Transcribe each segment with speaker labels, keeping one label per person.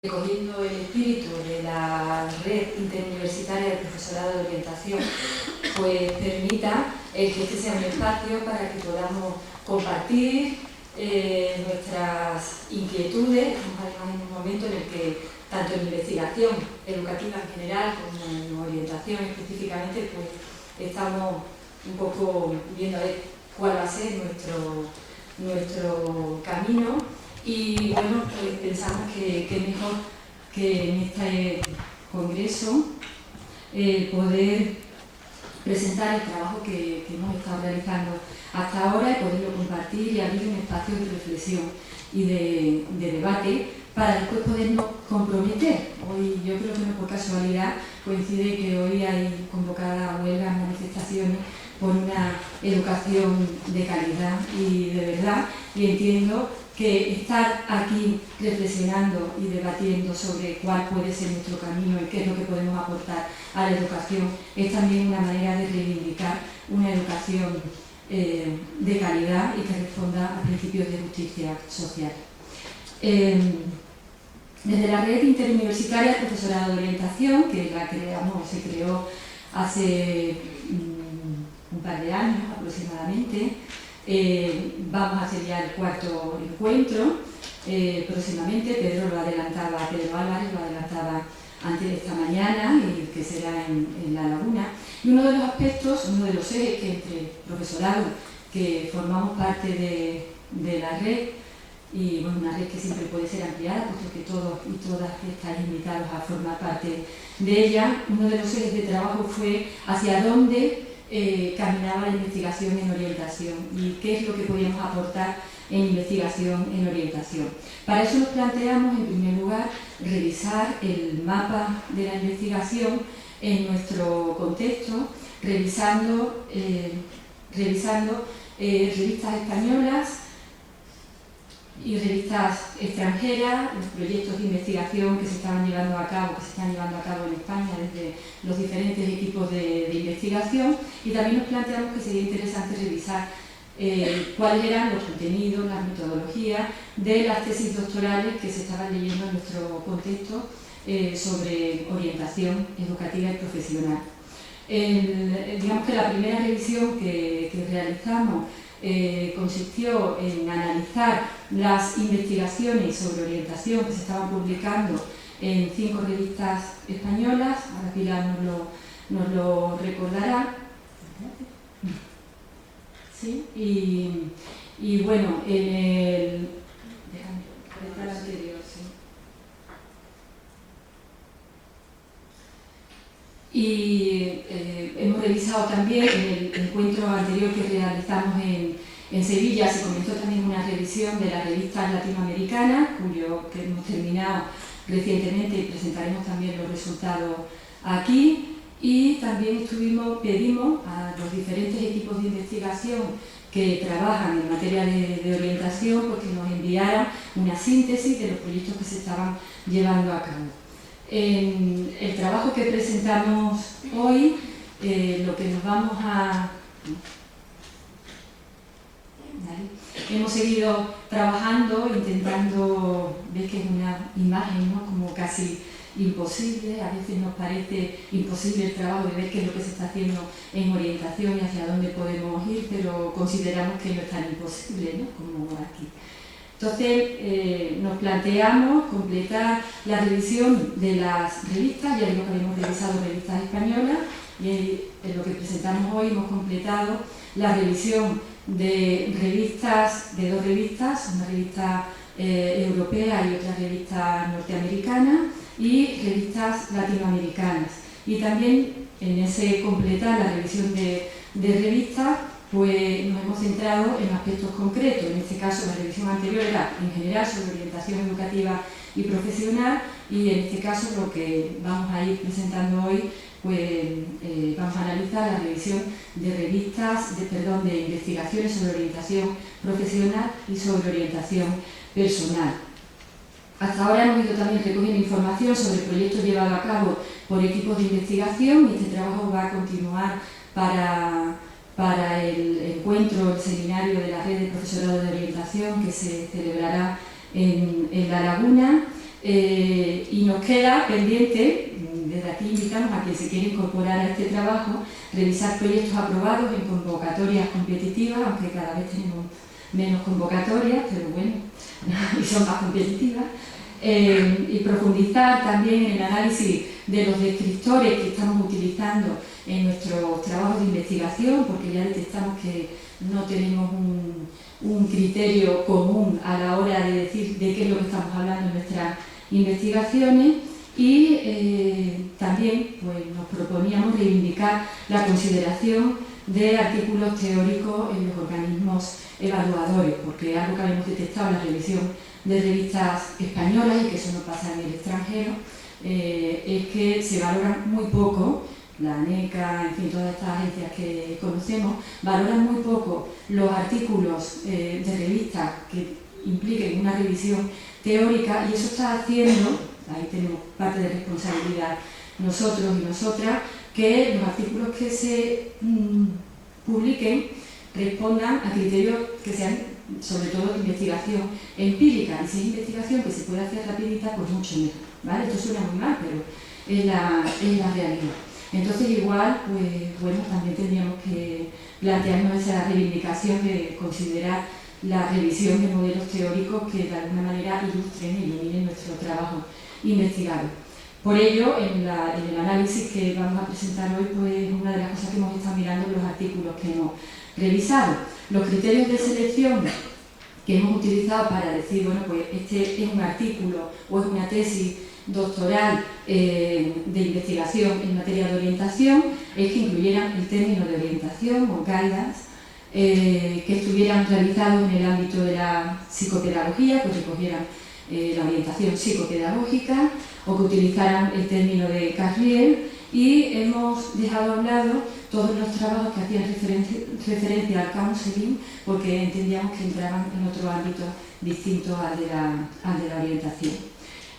Speaker 1: Recogiendo el espíritu de la Red Interuniversitaria de Profesorado de Orientación, pues permita que este sea un espacio para que podamos compartir nuestras inquietudes. Estamos además en un momento en el que, tanto en investigación educativa en general como en orientación específicamente, pues estamos un poco viendo a ver cuál va a ser nuestro camino. Y bueno, pues pensamos que mejor que en este congreso poder presentar el trabajo que hemos estado realizando hasta ahora y poderlo compartir y abrir un espacio de reflexión y de debate para después podernos comprometer. Hoy yo creo que no por casualidad coincide que hoy hay convocadas huelgas, manifestaciones por una educación de calidad y de verdad, y entiendo que estar aquí reflexionando y debatiendo sobre cuál puede ser nuestro camino y qué es lo que podemos aportar a la educación es también una manera de reivindicar una educación de calidad y que responda a principios de justicia social. Desde la Red Interuniversitaria de Profesorado de Orientación, que se creó hace un par de años aproximadamente, vamos a hacer ya el cuarto encuentro próximamente. Pedro Álvarez lo adelantaba antes de esta mañana, y que será en La Laguna. Y uno de los aspectos, uno de los ejes que entre profesorado, que formamos parte de la red, y bueno, una red que siempre puede ser ampliada, puesto que todos y todas estáis invitados a formar parte de ella, uno de los ejes de trabajo fue hacia dónde caminaba la investigación en orientación y qué es lo que podíamos aportar en investigación en orientación. Para eso nos planteamos, en primer lugar, revisar el mapa de la investigación en nuestro contexto, revisando revistas españolas y revistas extranjeras, los proyectos de investigación que se están llevando a cabo en España desde los diferentes equipos de investigación, y también nos planteamos que sería interesante revisar cuáles eran los contenidos, las metodologías de las tesis doctorales que se estaban leyendo en nuestro contexto sobre orientación educativa y profesional. Digamos que la primera revisión que realizamos consistió en analizar las investigaciones sobre orientación que se estaban publicando en 5 revistas españolas. Ahora Pilar nos lo recordará. ¿Sí? Y bueno, en el anterior, sí. Y hemos revisado también en el encuentro anterior que realizamos en Sevilla, se comenzó también una revisión de las revistas latinoamericanas, que hemos terminado recientemente y presentaremos también los resultados aquí. Y también pedimos a los diferentes equipos de investigación que trabajan en materia de orientación, pues que nos enviaran una síntesis de los proyectos que se estaban llevando a cabo. En el trabajo que presentamos hoy, lo que nos vamos a... Hemos seguido trabajando, intentando, veis que es una imagen, ¿no?, como casi imposible. A veces nos parece imposible el trabajo de ver qué es lo que se está haciendo en orientación y hacia dónde podemos ir, pero consideramos que no es tan imposible, ¿no?, como aquí. Entonces nos planteamos completar la revisión de las revistas. Ya digo que habíamos revisado revistas españolas, y en lo que presentamos hoy hemos completado la revisión de dos revistas, una revista europea y otra revista norteamericana, y revistas latinoamericanas. Y también en ese completar la revisión de revistas, pues nos hemos centrado en aspectos concretos. En este caso, la revisión anterior era en general sobre orientación educativa y profesional, y en este caso lo que vamos a ir presentando hoy, pues vamos a analizar la revisión de de investigaciones sobre orientación profesional y sobre orientación personal. Hasta ahora hemos ido también recogiendo información sobre proyectos llevados a cabo por equipos de investigación, y este trabajo va a continuar para el encuentro, el seminario de la Red de Profesorado de Orientación que se celebrará en La Laguna. Y nos queda pendiente, desde aquí invitamos a quien se quiere incorporar a este trabajo, revisar proyectos aprobados en convocatorias competitivas, aunque cada vez tenemos menos convocatorias, pero bueno, y son más competitivas, y profundizar también en el análisis de los descriptores que estamos utilizando en nuestros trabajos de investigación, porque ya detectamos que no tenemos un criterio común a la hora de decir de qué es lo que estamos hablando en nuestras investigaciones. Y también pues, nos proponíamos reivindicar la consideración de artículos teóricos en los organismos evaluadores, porque algo que habíamos detectado en la revisión de revistas españolas, y que eso no pasa en el extranjero, es que se valoran muy poco, la ANECA, en fin, todas estas agencias que conocemos, valoran muy poco los artículos de revistas que impliquen una revisión teórica, y eso está haciendo, ahí tenemos parte de responsabilidad nosotros y nosotras, que los artículos que se publiquen respondan a criterios que sean sobre todo de investigación empírica, y si es investigación que se puede hacer rapidita, pues mucho mejor, ¿vale? Esto suena muy mal, pero es la realidad. Entonces igual, pues bueno, también tendríamos que plantearnos esa reivindicación de considerar la revisión de modelos teóricos que de alguna manera ilustren y iluminen nuestro trabajo investigado. Por ello, en el análisis que vamos a presentar hoy, pues una de las cosas que hemos estado mirando en los artículos que hemos revisado. Los criterios de selección que hemos utilizado para decir, bueno, pues este es un artículo o es una tesis doctoral de investigación en materia de orientación, es que incluyeran el término de orientación o guidance, que estuvieran realizados en el ámbito de la psicopedagogía, que recogieran la orientación psicopedagógica, o que utilizaran el término de carrier, y hemos dejado a un lado todos los trabajos que hacían referencia al counseling, porque entendíamos que entraban en otro ámbito distinto al de la orientación.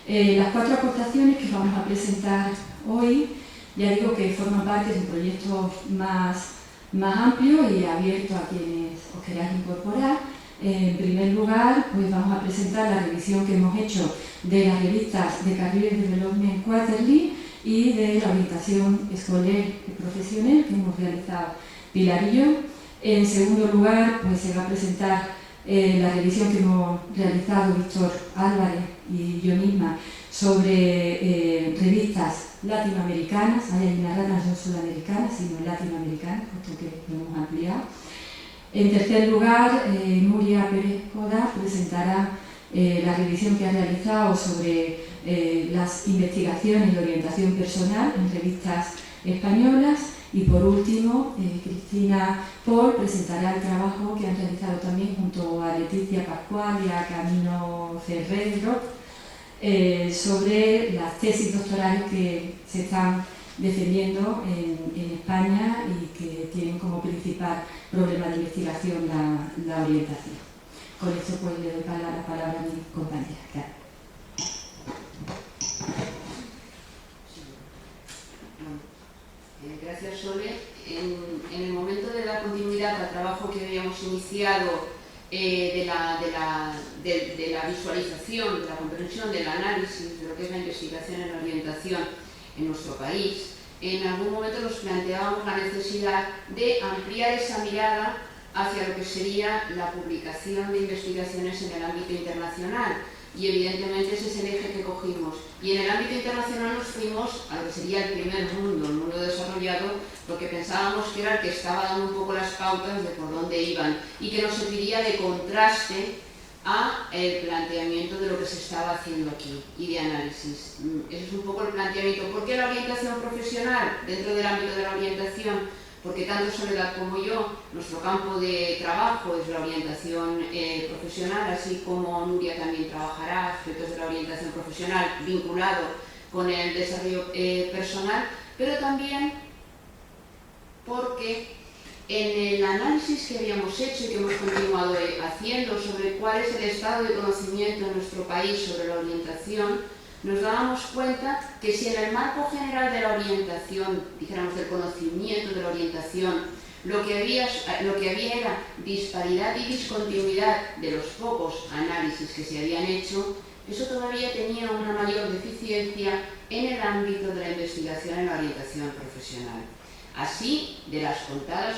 Speaker 1: Las 4 aportaciones que vamos a presentar hoy, ya digo que forman parte de un proyecto más amplio y abierto a quienes os queráis incorporar. En primer lugar, pues vamos a presentar la revisión que hemos hecho de las revistas de Career Development Quarterly y de la orientación escolar y profesional que hemos realizado Pilar y yo. En segundo lugar, pues se va a presentar la revisión que hemos realizado Víctor Álvarez y yo misma sobre revistas latinoamericanas. Hay una rama no sudamericanas, sino latinoamericanas, puesto que lo hemos ampliado. En tercer lugar, Nuria Pérez Coda presentará la revisión que ha realizado sobre las investigaciones de orientación personal en revistas españolas. Y por último, Cristina Paul presentará el trabajo que han realizado también junto a Leticia Pascual y a Camino Ferrero sobre las tesis doctorales que se están defendiendo en España y que tienen como principal problema de investigación la orientación. Con esto pues le doy la palabra a mi compañera. Claro.
Speaker 2: Gracias, Sole. En el momento de dar continuidad al trabajo que habíamos iniciado de la visualización, de la comprensión, del análisis de lo que es la investigación en orientación en nuestro país, en algún momento nos planteábamos la necesidad de ampliar esa mirada hacia lo que sería la publicación de investigaciones en el ámbito internacional. Y evidentemente ese es el eje que cogimos. Y en el ámbito internacional nos fuimos a lo que sería el primer mundo, el mundo desarrollado, lo que pensábamos que era el que estaba dando un poco las pautas de por dónde iban y que nos serviría de contraste a el planteamiento de lo que se estaba haciendo aquí y de análisis. Ese es un poco el planteamiento. ¿Por qué la orientación profesional dentro del ámbito de la orientación? Porque tanto Soledad como yo, nuestro campo de trabajo es la orientación profesional, así como Nuria también trabajará aspectos de la orientación profesional vinculado con el desarrollo personal, pero también porque en el análisis que habíamos hecho y que hemos continuado haciendo sobre cuál es el estado de conocimiento en nuestro país sobre la orientación, nos dábamos cuenta que si en el marco general de la orientación, dijéramos del conocimiento de la orientación, lo que había era disparidad y discontinuidad de los pocos análisis que se habían hecho, eso todavía tenía una mayor deficiencia en el ámbito de la investigación en la orientación profesional. Así, de las contadas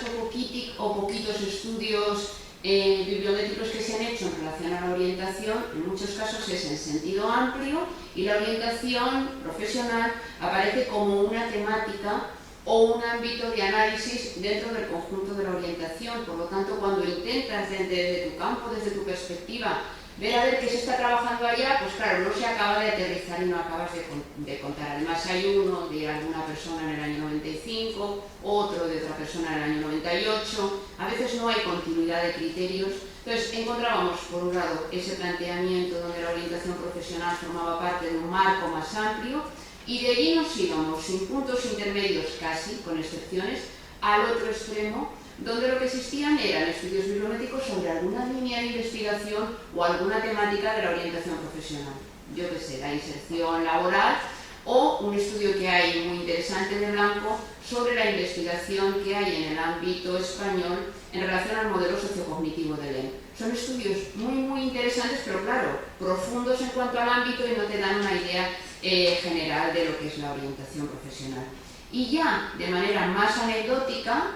Speaker 2: o poquitos estudios bibliométricos que se han hecho en relación a la orientación, en muchos casos es en sentido amplio y la orientación profesional aparece como una temática o un ámbito de análisis dentro del conjunto de la orientación. Por lo tanto, cuando intentas desde tu campo, desde tu perspectiva, ver a ver qué se está trabajando allá, pues claro, no se acaba de aterrizar y no acabas de contar. Además hay uno de alguna persona en el año 95, otro de otra persona en el año 98, a veces no hay continuidad de criterios. Entonces encontrábamos, por un lado, ese planteamiento donde la orientación profesional formaba parte de un marco más amplio, y de allí nos íbamos, sin puntos intermedios casi, con excepciones, al otro extremo, donde lo que existían eran estudios bibliométricos sobre alguna línea de investigación o alguna temática de la orientación profesional. Yo qué sé, la inserción laboral, o un estudio que hay muy interesante de Blanco sobre la investigación que hay en el ámbito español en relación al modelo sociocognitivo de LEM. Son estudios muy interesantes, pero claro, profundos en cuanto al ámbito y no te dan una idea general de lo que es la orientación profesional. Y ya de manera más anecdótica,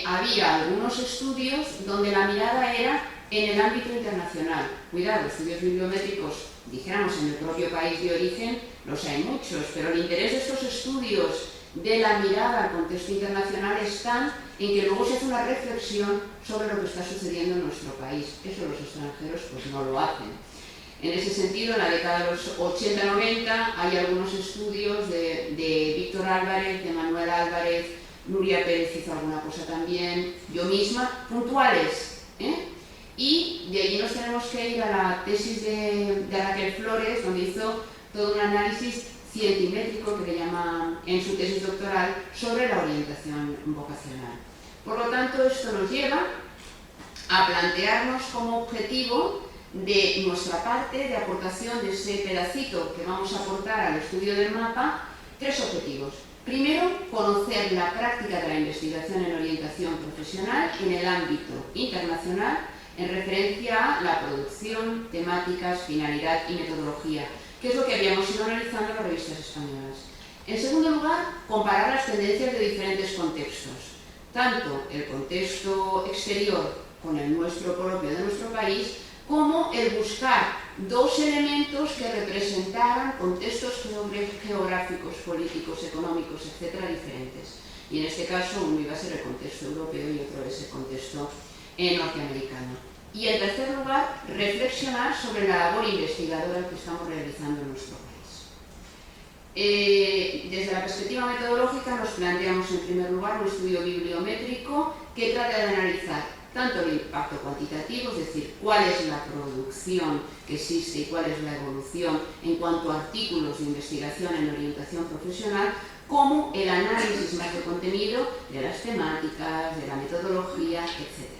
Speaker 2: había algunos estudios donde la mirada era en el ámbito internacional. Cuidado, estudios bibliométricos, dijéramos, en el propio país de origen, los hay muchos, pero el interés de estos estudios de la mirada al contexto internacional está en que luego se hace una reflexión sobre lo que está sucediendo en nuestro país. Eso los extranjeros pues no lo hacen. En ese sentido, en la década de los 80-90 hay algunos estudios de Víctor Álvarez, de Manuel Álvarez, Nuria Pérez hizo alguna cosa también, yo misma, puntuales, y de allí nos tenemos que ir a la tesis de Raquel Flores, donde hizo todo un análisis cientimétrico que le llama en su tesis doctoral sobre la orientación vocacional. Por lo tanto, esto nos lleva a plantearnos como objetivo de nuestra parte de aportación de ese pedacito que vamos a aportar al estudio del mapa, tres objetivos. Primero, conocer la práctica de la investigación en orientación profesional en el ámbito internacional en referencia a la producción, temáticas, finalidad y metodología, que es lo que habíamos ido analizando en las revistas españolas. En segundo lugar, comparar las tendencias de diferentes contextos, tanto el contexto exterior con el nuestro propio de nuestro país, como el buscar dos elementos que representaran contextos geográficos, políticos, económicos, etcétera, diferentes. Y en este caso uno iba a ser el contexto europeo y otro es el contexto norteamericano. Y en tercer lugar, reflexionar sobre la labor investigadora que estamos realizando en nuestro país. Desde la perspectiva metodológica nos planteamos en primer lugar un estudio bibliométrico que trata de analizar tanto el impacto cuantitativo, es decir, cuál es la producción que existe y cuál es la evolución en cuanto a artículos de investigación en orientación profesional, como el análisis más de contenido de las temáticas, de la metodología, etc.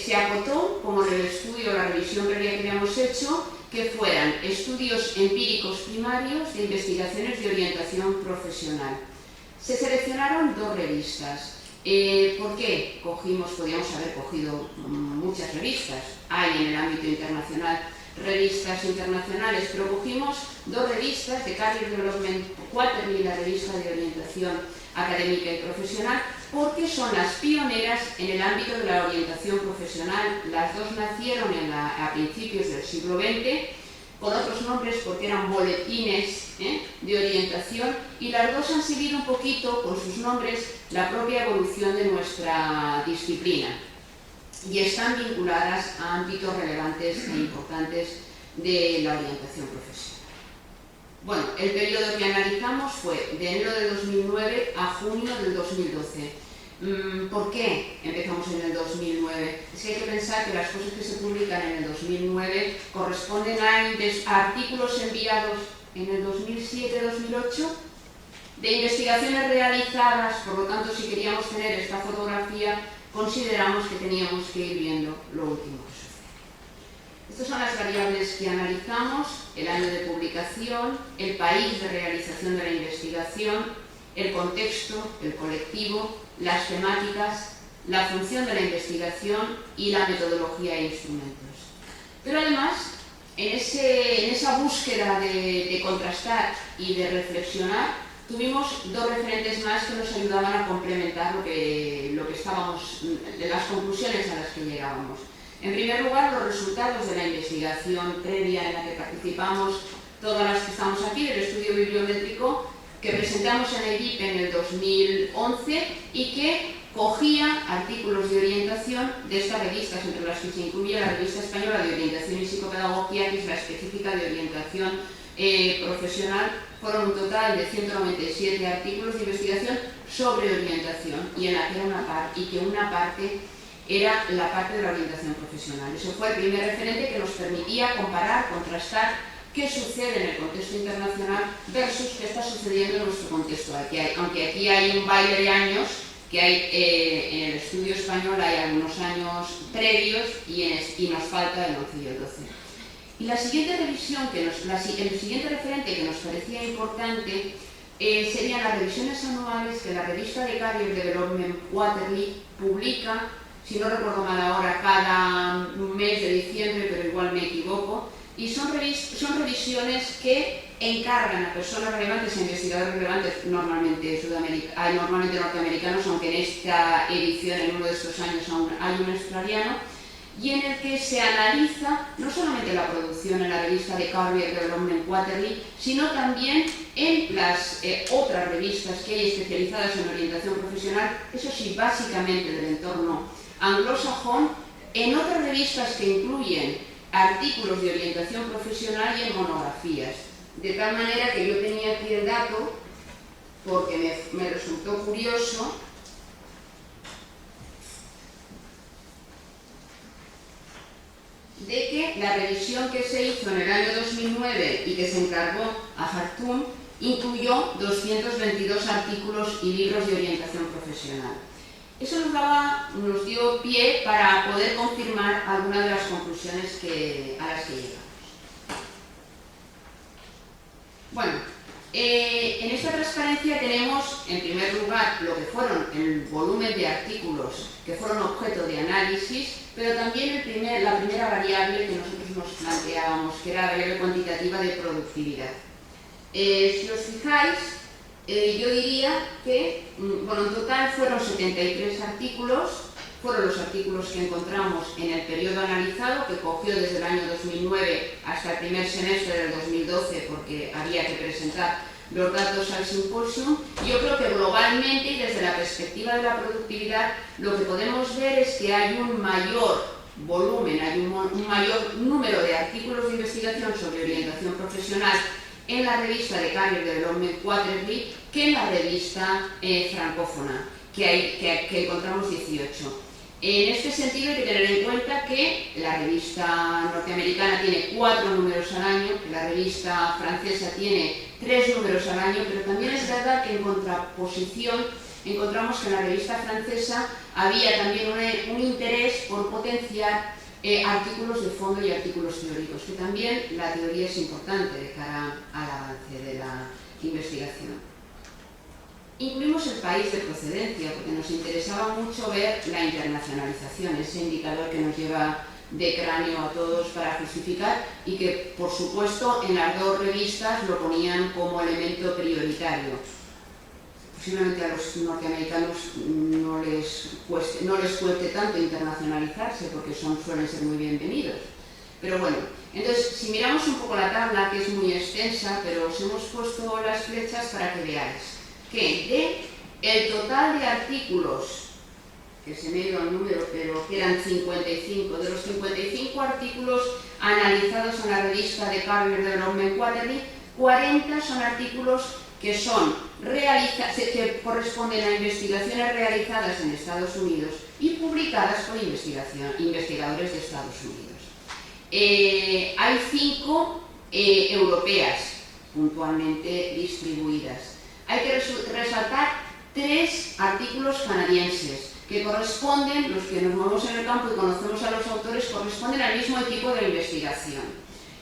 Speaker 2: Se acotó, como en el estudio, la revisión previa que habíamos hecho, que fueran estudios empíricos primarios de investigaciones de orientación profesional. Se seleccionaron dos revistas. ¿Por qué? Podíamos haber cogido muchas revistas, hay en el ámbito internacional revistas internacionales, pero cogimos dos revistas, de Career Development Quarterly, la revista de orientación académica y profesional, porque son las pioneras en el ámbito de la orientación profesional. Las dos nacieron a principios del siglo XX, con otros nombres porque eran boletines de orientación, y las dos han seguido un poquito con sus nombres la propia evolución de nuestra disciplina y están vinculadas a ámbitos relevantes e importantes de la orientación profesional. Bueno, el periodo que analizamos fue de enero de 2009 a junio del 2012. ¿Por qué empezamos en el 2009? Es que hay que pensar que las cosas que se publican en el 2009 corresponden a artículos enviados en el 2007-2008 de investigaciones realizadas. Por lo tanto, si queríamos tener esta fotografía, consideramos que teníamos que ir viendo lo último que sucede. Estas son las variables que analizamos: el año de publicación, el país de realización de la investigación, el contexto, el colectivo, las temáticas, la función de la investigación y la metodología e instrumentos. Pero además en esa búsqueda de contrastar y de reflexionar, tuvimos dos referentes más que nos ayudaban a complementar lo que estábamos, las conclusiones a las que llegábamos. En primer lugar, los resultados de la investigación previa en la que participamos todas las que estamos aquí, del estudio bibliométrico que presentamos en el EDIP en el 2011 y que cogía artículos de orientación de estas revistas, entre las que se incluye la Revista Española de Orientación y Psicopedagogía, que es la específica de orientación profesional. Fueron un total de 197 artículos de investigación sobre orientación y en la que una parte era la parte de la orientación profesional. Eso fue el primer referente que nos permitía comparar, contrastar qué sucede en el contexto internacional versus qué está sucediendo en nuestro contexto. Aunque aquí hay un baile de años, que hay en el estudio español hay algunos años previos y nos falta el 11 y el 12. Y la siguiente revisión, el siguiente referente que nos parecía importante serían las revisiones anuales que la revista de Career Development Quarterly publica, si no recuerdo mal ahora, cada mes de diciembre, pero igual me equivoco, y son revisiones que encargan a personas relevantes, a investigadores relevantes, normalmente norteamericanos, aunque en esta edición, en uno de estos años, aún hay un australiano, y en el que se analiza no solamente la producción en la revista de Career Development Quarterly, sino también en las otras revistas que hay especializadas en orientación profesional, eso sí, básicamente del entorno anglosajón, en otras revistas que incluyen artículos de orientación profesional y en monografías. De tal manera que yo tenía aquí el dato, porque me resultó curioso, de que la revisión que se hizo en el año 2009 y que se encargó a Hartung incluyó 222 artículos y libros de orientación profesional. Eso nos dio pie para poder confirmar algunas de las conclusiones a las que llegamos. Bueno, en esta transparencia tenemos, en primer lugar, lo que fueron el volumen de artículos que fueron objeto de análisis, pero también la primera variable que nosotros nos planteábamos, que era la variable cuantitativa de productividad. Si os fijáis, yo diría que, bueno, en total fueron 73 artículos, fueron los artículos que encontramos en el periodo analizado, que cogió desde el año 2009 hasta el primer semestre del 2012, porque había que presentar los datos al simposio. Yo creo que globalmente y desde la perspectiva de la productividad, lo que podemos ver es que hay un mayor volumen, hay un mayor número de artículos de investigación sobre orientación profesional en la revista de Career Development Quarterly que en la revista francófona, que encontramos 18. En este sentido hay que tener en cuenta que la revista norteamericana tiene 4 números al año, que la revista francesa tiene 3 números al año, pero también es verdad que en contraposición encontramos que en la revista francesa había también un interés por potenciar artículos de fondo y artículos teóricos, que también la teoría es importante de cara al avance de la investigación. Incluimos el país de procedencia, porque nos interesaba mucho ver la internacionalización, ese indicador que nos lleva de cráneo a todos para justificar y que, por supuesto, en las dos revistas lo ponían como elemento prioritario. Posiblemente a los norteamericanos no les cueste tanto internacionalizarse porque suelen ser muy bienvenidos. Pero bueno, entonces, si miramos un poco la tabla, que es muy extensa, pero os hemos puesto las flechas para que veáis que el total de artículos, que se me dio el número, pero que eran 55, de los 55 artículos analizados en la revista de Career Development Quarterly, 40 son artículos que corresponden a investigaciones realizadas en Estados Unidos y publicadas por investigadores de Estados Unidos. Hay 5 europeas puntualmente distribuidas. Hay que resaltar 3 artículos canadienses que corresponden, los que nos movemos en el campo y conocemos a los autores, corresponden al mismo equipo de investigación.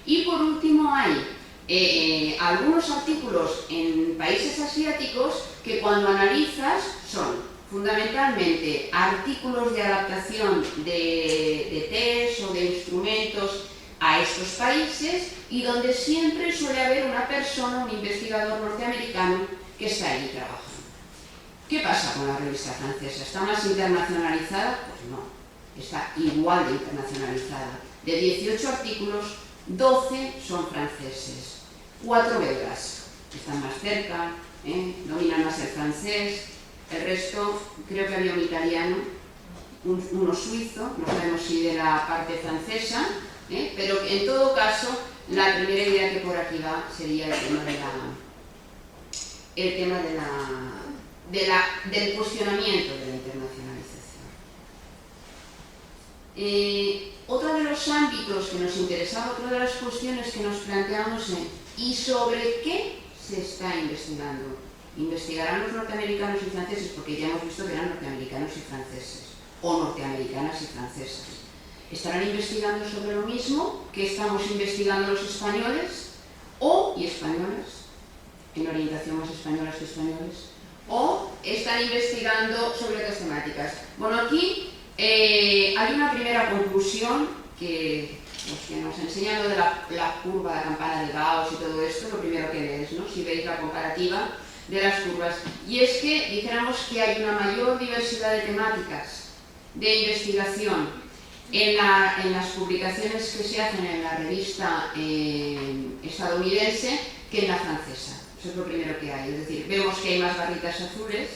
Speaker 2: Y por último hay algunos artículos en países asiáticos que cuando analizas son fundamentalmente artículos de adaptación de test o de instrumentos a estos países y donde siempre suele haber una persona, un investigador norteamericano que está allí trabajando. ¿Qué pasa con la revista francesa? ¿Está más internacionalizada? Pues no, está igual de internacionalizada. De 18 artículos, 12 son franceses, 4 belgas, que están más cerca, dominan más el francés, el resto, creo que había un italiano, uno suizo, no sabemos si de la parte francesa, pero en todo caso, la primera idea que por aquí va sería el tema del cuestionamiento de la internacionalización. Otro de los ámbitos que nos interesaba, otra de las cuestiones que nos planteamos es ¿y sobre qué se está investigando? ¿Investigarán los norteamericanos y franceses? Porque ya hemos visto que eran norteamericanos y franceses, o norteamericanas y francesas. ¿Estarán investigando sobre lo mismo que estamos investigando los españoles y españolas, en orientación más españolas que españoles? ¿O están investigando sobre otras temáticas? Bueno, aquí hay una primera conclusión que nos enseñan lo de la curva, la campana de Gauss y todo esto, lo primero que ves, ¿no? Si veis la comparativa de las curvas. Y es que dijéramos que hay una mayor diversidad de temáticas de investigación en las publicaciones que se hacen en la revista estadounidense que en la francesa. Eso es lo primero que hay, es decir, vemos que hay más barritas azules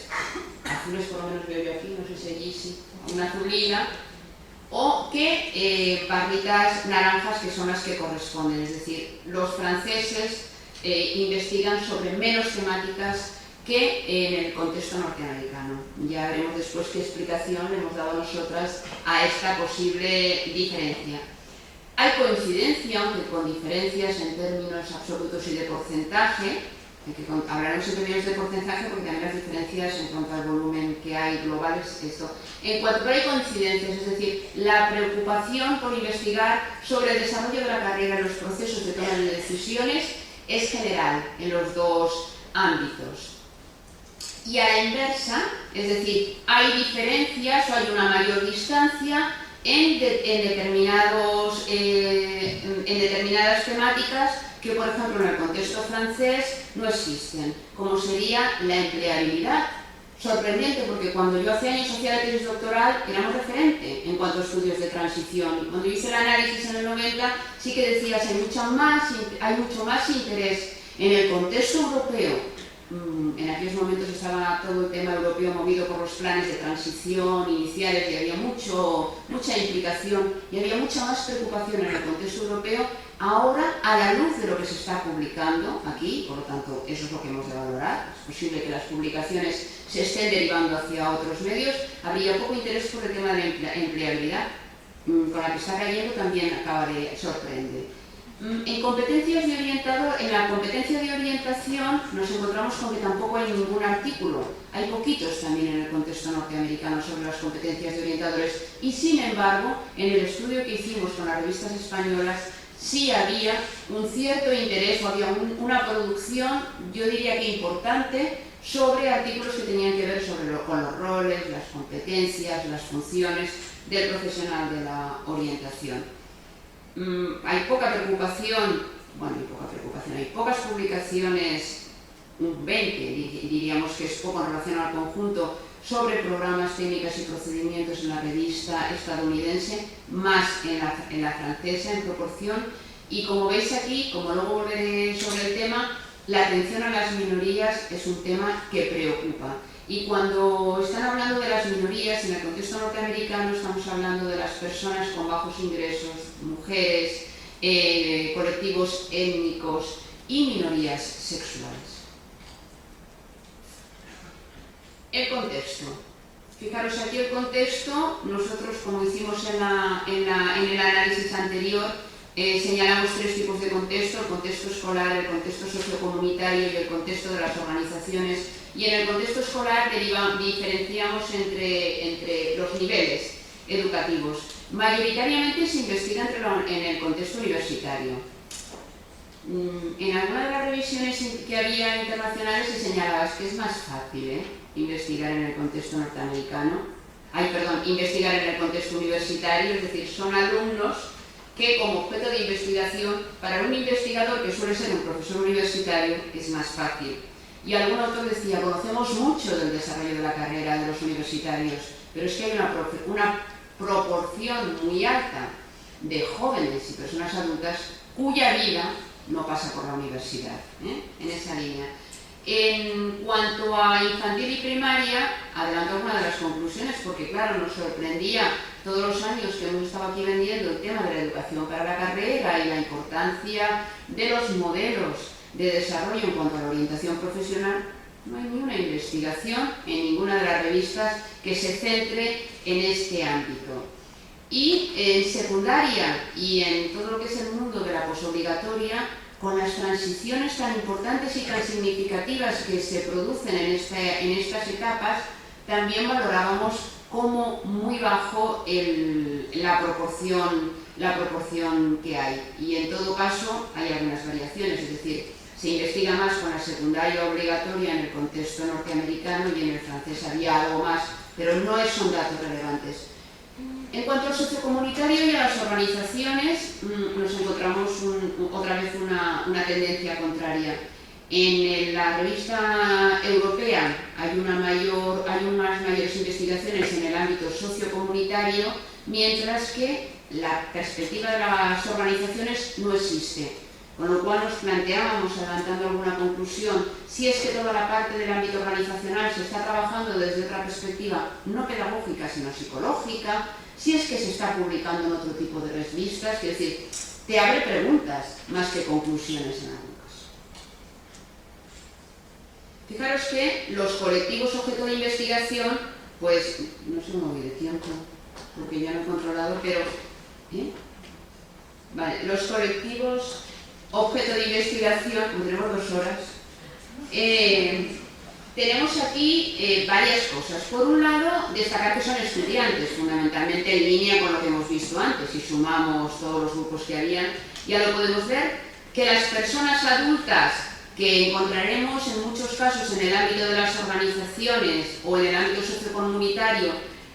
Speaker 2: por lo menos veo yo aquí, no sé si allí sí, una azulina, o que barritas naranjas que son las que corresponden, es decir, los franceses investigan sobre menos temáticas que en el contexto norteamericano. Ya veremos después qué explicación le hemos dado nosotras a esta posible diferencia. Hay coincidencia, aunque con diferencias en términos absolutos y de porcentaje, hablaremos en términos de porcentaje porque también las diferencias en cuanto al volumen que hay global es esto. En cuanto a hay coincidencias, es decir, la preocupación por investigar sobre el desarrollo de la carrera y los procesos de toma de decisiones es general en los dos ámbitos. Y a la inversa, es decir, hay diferencias o hay una mayor distancia en determinadas temáticas que, por ejemplo, en el contexto francés no existen, como sería la empleabilidad. Sorprendente, porque cuando yo hace años hacía la tesis doctoral éramos referente en cuanto a estudios de transición. Y cuando hice el análisis en el 90, sí que decías hay mucho más interés en el contexto europeo. En aquellos momentos estaba todo el tema europeo movido por los planes de transición iniciales y había mucha implicación y había mucha más preocupación en el contexto europeo. Ahora, a la luz de lo que se está publicando aquí, por lo tanto, eso es lo que hemos de valorar, es posible que las publicaciones se estén derivando hacia otros medios, habría poco interés por el tema de la empleabilidad, con la que está cayendo también acaba de sorprender. En la competencia de orientación nos encontramos con que tampoco hay ningún artículo. Hay poquitos también en el contexto norteamericano sobre las competencias de orientadores y, sin embargo, en el estudio que hicimos con las revistas españolas sí había un cierto interés o había una producción, yo diría que importante, sobre artículos que tenían que ver con los roles, las competencias, las funciones del profesional de la orientación. Hay poca preocupación, hay pocas publicaciones, 20 diríamos que es poco en relación al conjunto, sobre programas, técnicas y procedimientos en la revista estadounidense, más en la francesa en proporción, y como veis aquí, como luego volveré sobre el tema, la atención a las minorías es un tema que preocupa. Y cuando están hablando de las minorías en el contexto norteamericano, estamos hablando de las personas con bajos ingresos, mujeres, colectivos étnicos y minorías sexuales. El contexto. Fijaros aquí el contexto, nosotros como hicimos en el análisis anterior, señalamos 3 tipos de contexto: el contexto escolar, el contexto sociocomunitario y el contexto de las organizaciones. Y en el contexto escolar diferenciamos entre los niveles educativos. Mayoritariamente se investiga en el contexto universitario. En alguna de las revisiones que había internacionales se señalaba que es más fácil investigar en el contexto investigar en el contexto universitario, es decir, son alumnos que como objeto de investigación para un investigador que suele ser un profesor universitario es más fácil. Y algún autor decía, conocemos mucho del desarrollo de la carrera de los universitarios, pero es que hay una proporción muy alta de jóvenes y personas adultas cuya vida no pasa por la universidad, en esa línea. En cuanto a infantil y primaria, adelanto una de las conclusiones, porque claro, nos sorprendía todos los años que hemos estado aquí vendiendo el tema de la educación para la carrera y la importancia de los modelos de desarrollo en cuanto a la orientación profesional. No hay ni una investigación en ninguna de las revistas que se centre en este ámbito. Y en secundaria y en todo lo que es el mundo de la posobligatoria, con las transiciones tan importantes y tan significativas que se producen en estas etapas, también valorábamos como muy bajo la proporción que hay. Y en todo caso hay algunas variaciones, es decir, se investiga más con la secundaria obligatoria en el contexto norteamericano y en el francés había algo más, pero no son datos relevantes. En cuanto al sociocomunitario y a las organizaciones, nos encontramos otra vez una tendencia contraria. En la revista europea hay unas mayores investigaciones en el ámbito sociocomunitario, mientras que la perspectiva de las organizaciones no existe. Con lo cual nos planteábamos, adelantando alguna conclusión, si es que toda la parte del ámbito organizacional se está trabajando desde otra perspectiva no pedagógica sino psicológica, si es que se está publicando en otro tipo de revistas, es decir, te abre preguntas más que conclusiones en algún caso. Fijaros que los colectivos objeto de investigación, pues, no sé, me voy de tiempo, porque ya no he controlado, pero... Vale, los colectivos objeto de investigación, como tenemos 2 horas, tenemos aquí varias cosas. Por un lado, destacar que son estudiantes, fundamentalmente en línea con lo que hemos visto antes. Si sumamos todos los grupos que habían, ya lo podemos ver, que las personas adultas que encontraremos en muchos casos en el ámbito de las organizaciones o en el ámbito sociocomunitario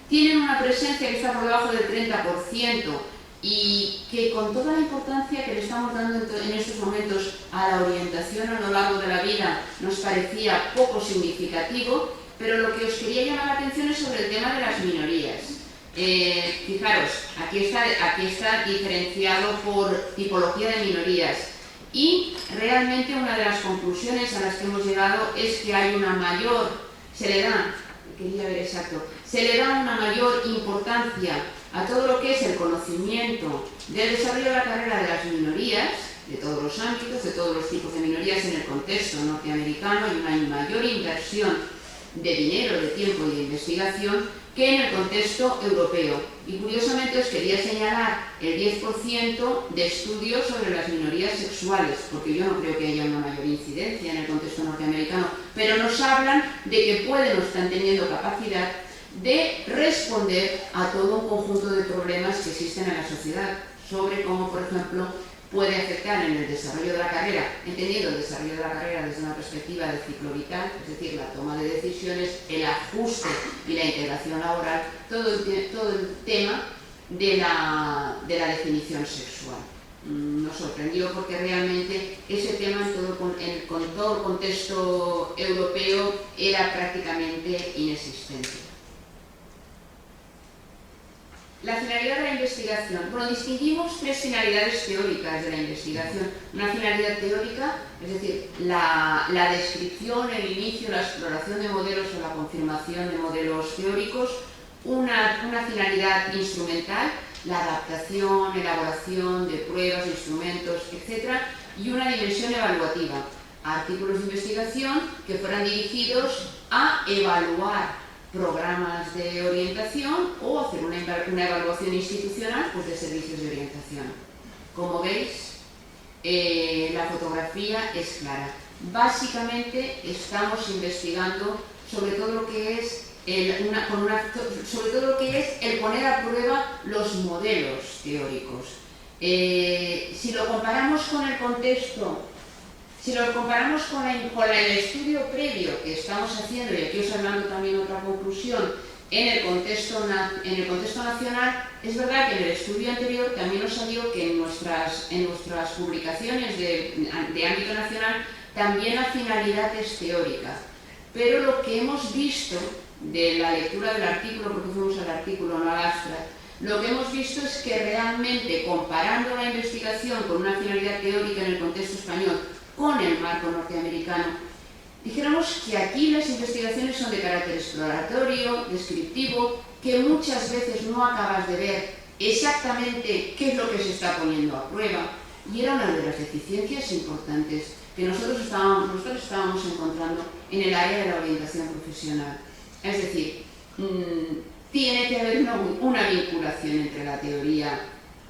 Speaker 2: tienen una presencia que está por debajo del 30%, y que con toda la importancia que le estamos dando en estos momentos a la orientación a lo largo de la vida nos parecía poco significativo, pero lo que os quería llamar la atención es sobre el tema de las minorías. Fijaros, aquí está diferenciado por tipología de minorías y realmente una de las conclusiones a las que hemos llegado es que hay una mayor, se le da una mayor importancia a todo lo que es el conocimiento del desarrollo de la carrera de las minorías, de todos los ámbitos, de todos los tipos de minorías en el contexto norteamericano. Hay una mayor inversión de dinero, de tiempo y de investigación que en el contexto europeo. Y curiosamente os quería señalar el 10% de estudios sobre las minorías sexuales, porque yo no creo que haya una mayor incidencia en el contexto norteamericano, pero nos hablan de que pueden o están teniendo capacidad de responder a todo un conjunto de problemas que existen en la sociedad, sobre cómo, por ejemplo, puede afectar en el desarrollo de la carrera, entendiendo el desarrollo de la carrera desde una perspectiva de ciclo vital, es decir, la toma de decisiones, el ajuste y la integración laboral, todo el tema de la definición sexual. Nos sorprendió porque realmente ese tema con todo el contexto europeo era prácticamente inexistente. La finalidad de la investigación. Bueno, distinguimos 3 finalidades teóricas de la investigación. Una finalidad teórica, es decir, la descripción, el inicio, la exploración de modelos o la confirmación de modelos teóricos. Una finalidad instrumental, la adaptación, elaboración de pruebas, instrumentos, etc. Y una dimensión evaluativa. Artículos de investigación que fueran dirigidos a evaluar programas de orientación o hacer una evaluación institucional, pues, de servicios de orientación. Como veis, la fotografía es clara. Básicamente estamos investigando sobre todo lo que es el poner a prueba los modelos teóricos. Si lo comparamos con el contexto, si lo comparamos con el estudio previo que estamos haciendo, y aquí os hablando también otra conclusión, en el contexto nacional, es verdad que en el estudio anterior también nos salió que en nuestras publicaciones de ámbito nacional también la finalidad es teórica. Pero lo que hemos visto de la lectura del artículo, porque fuimos al artículo, no al abstract, lo que hemos visto es que realmente comparando la investigación con una finalidad teórica en el contexto español con el marco norteamericano, dijéramos que aquí las investigaciones son de carácter exploratorio, descriptivo, que muchas veces no acabas de ver exactamente qué es lo que se está poniendo a prueba, y era una de las deficiencias importantes que nosotros estábamos encontrando en el área de la orientación profesional. Es decir, tiene que haber una vinculación entre la teoría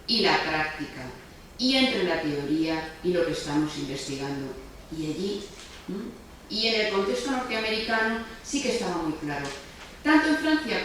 Speaker 2: y la práctica, y entre la teoría y lo que estamos investigando. Y allí, y en el contexto norteamericano, sí que estaba muy claro. Tanto en Francia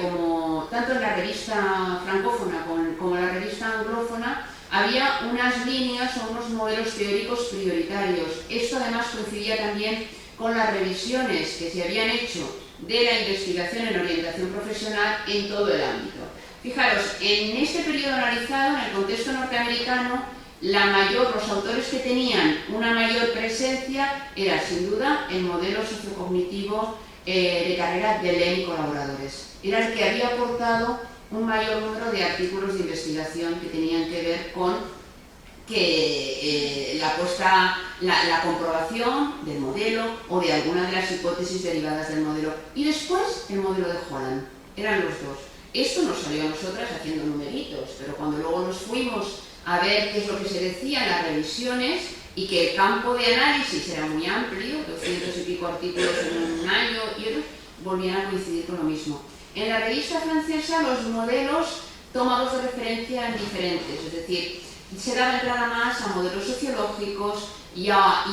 Speaker 2: tanto en la revista francófona como en la revista anglófona, había unas líneas o unos modelos teóricos prioritarios. Esto además coincidía también con las revisiones que se habían hecho de la investigación en orientación profesional en todo el ámbito. Fijaros, en este periodo analizado, en el contexto norteamericano, los autores que tenían una mayor presencia era sin duda el modelo sociocognitivo de carrera de Lehn y colaboradores. Era el que había aportado un mayor número de artículos de investigación que tenían que ver con la comprobación del modelo o de alguna de las hipótesis derivadas del modelo. Y después el modelo de Holland. Eran los dos. Esto nos salió a nosotras haciendo numeritos, pero cuando luego nos fuimos a ver qué es lo que se decía en las revisiones y que el campo de análisis era muy amplio, 200 y pico artículos en un año y otros, volvían a coincidir con lo mismo. En la revista francesa los modelos tomados de referencia eran diferentes, es decir, se daba entrada más a modelos sociológicos y a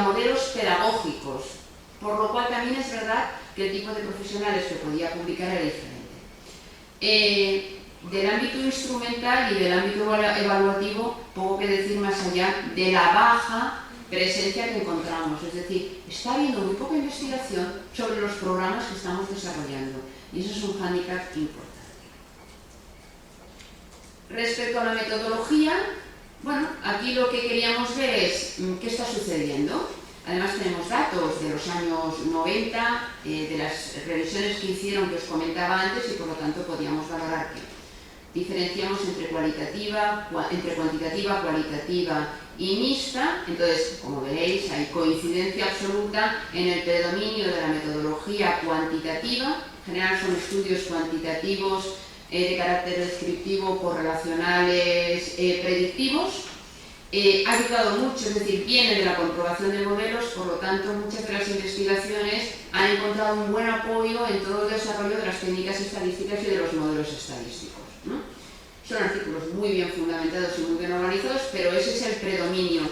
Speaker 2: modelos pedagógicos, por lo cual también es verdad que el tipo de profesionales que podía publicar era diferente. Del ámbito instrumental y del ámbito evaluativo, poco que decir más allá de la baja presencia que encontramos, es decir, está habiendo muy poca investigación sobre los programas que estamos desarrollando, y eso es un hándicap importante. Respecto a la metodología, bueno, aquí lo que queríamos ver es qué está sucediendo. Además tenemos datos de los años 90, de las revisiones que hicieron que os comentaba antes, y por lo tanto podíamos valorar que diferenciamos entre cuantitativa, cualitativa y mixta. Entonces, como veréis, hay coincidencia absoluta en el predominio de la metodología cuantitativa. En general son estudios cuantitativos de carácter descriptivo, correlacionales, predictivos. Ha ayudado mucho, es decir, viene de la comprobación de modelos, por lo tanto muchas de las investigaciones han encontrado un buen apoyo en todo el desarrollo de las técnicas estadísticas y de los modelos estadísticos, ¿no? Son artículos muy bien fundamentados y muy bien organizados, pero ese es el predominio.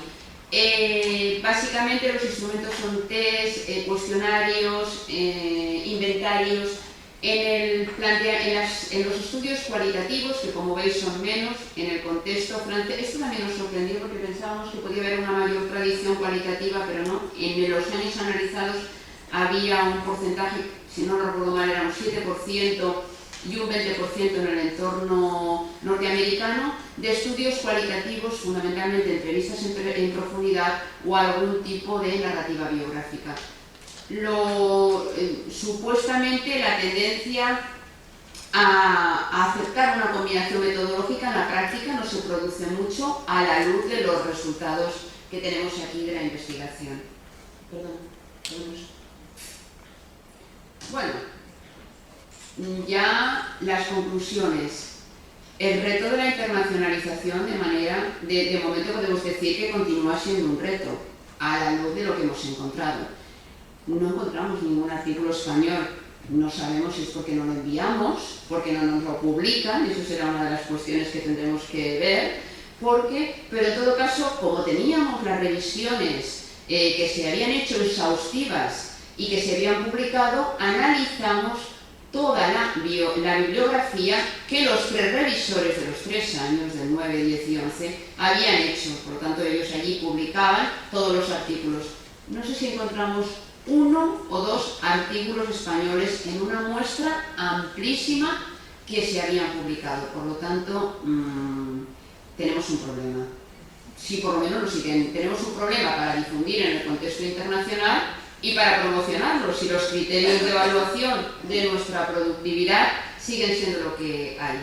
Speaker 2: Básicamente los instrumentos son test, cuestionarios, inventarios. En los estudios cualitativos, que como veis son menos, en el contexto francés, esto también nos sorprendió porque pensábamos que podía haber una mayor tradición cualitativa, pero no. En los años analizados había un porcentaje, si no lo recuerdo mal, era un 7% y un 20% en el entorno norteamericano, de estudios cualitativos, fundamentalmente entrevistas en profundidad o algún tipo de narrativa biográfica. Supuestamente la tendencia a aceptar una combinación metodológica en la práctica no se produce mucho a la luz de los resultados que tenemos aquí de la investigación. Bueno, ya las conclusiones. El reto de la internacionalización, de momento podemos decir que continúa siendo un reto a la luz de lo que hemos encontrado. No encontramos ningún artículo español, no sabemos si es porque no lo enviamos, porque no nos lo publican, eso será una de las cuestiones que tendremos que ver, pero en todo caso, como teníamos las revisiones que se habían hecho exhaustivas y que se habían publicado, analizamos toda la bibliografía que los 3 revisores de los 3 años, del 9, 10 y 11, habían hecho. Por lo tanto, ellos allí publicaban todos los artículos. No sé si encontramos 1 o 2 artículos españoles en una muestra amplísima que se habían publicado. Por lo tanto, tenemos un problema. Sí, por lo menos sí tenemos un problema para difundir en el contexto internacional y para promocionarlo, si los criterios de evaluación de nuestra productividad siguen siendo lo que hay.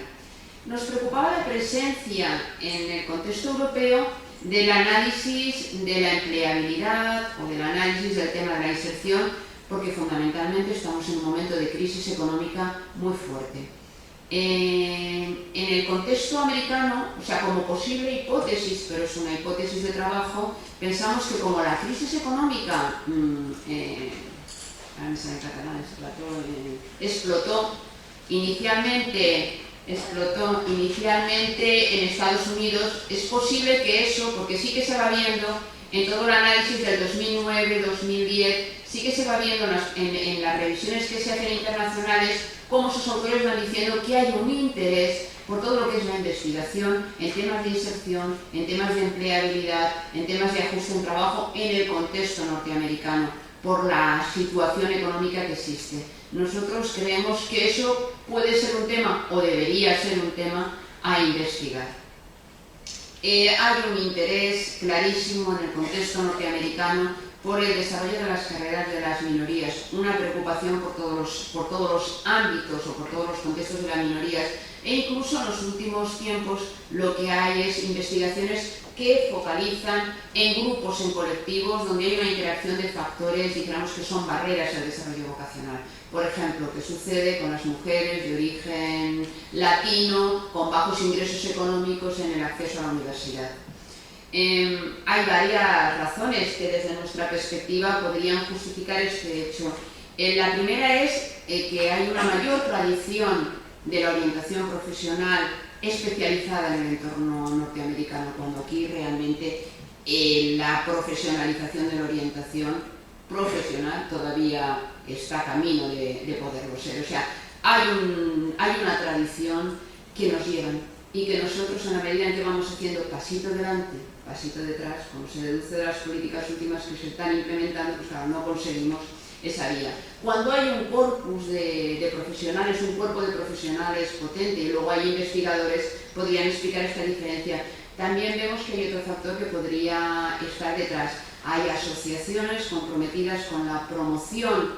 Speaker 2: Nos preocupaba la presencia en el contexto europeo del análisis de la empleabilidad o del análisis del tema de la inserción, porque fundamentalmente estamos en un momento de crisis económica muy fuerte. En el contexto americano, o sea, como posible hipótesis, pero es una hipótesis de trabajo, pensamos que como la crisis económica explotó inicialmente en Estados Unidos, es posible que eso, porque sí que se va viendo en todo el análisis del 2009-2010, sí que se va viendo en las revisiones que se hacen internacionales, cómo sus autores van diciendo que hay un interés por todo lo que es la investigación en temas de inserción, en temas de empleabilidad, en temas de ajuste en trabajo en el contexto norteamericano, por la situación económica que existe. Nosotros creemos que eso puede ser un tema, o debería ser un tema, a investigar. Hay un interés clarísimo en el contexto norteamericano por el desarrollo de las carreras de las minorías, una preocupación por todos los ámbitos o por todos los contextos de las minorías, e incluso en los últimos tiempos lo que hay es investigaciones que focalizan en grupos, en colectivos, donde hay una interacción de factores, digamos, que son barreras al desarrollo vocacional. Por ejemplo, ¿qué sucede con las mujeres de origen latino con bajos ingresos económicos en el acceso a la universidad? Hay varias razones que desde nuestra perspectiva podrían justificar este hecho. La primera es que hay una mayor tradición de la orientación profesional especializada en el entorno norteamericano, cuando aquí realmente la profesionalización de la orientación profesional todavía está camino de poderlo ser. O sea, hay una tradición que nos llevan y que nosotros, en la medida en que vamos haciendo pasito delante, pasito detrás, como se deduce de las políticas últimas que se están implementando, pues claro, no conseguimos esa vía. Cuando hay un corpus de profesionales, un cuerpo de profesionales potente y luego hay investigadores, podrían explicar esta diferencia. También vemos que hay otro factor que podría estar detrás. Hay asociaciones comprometidas con la promoción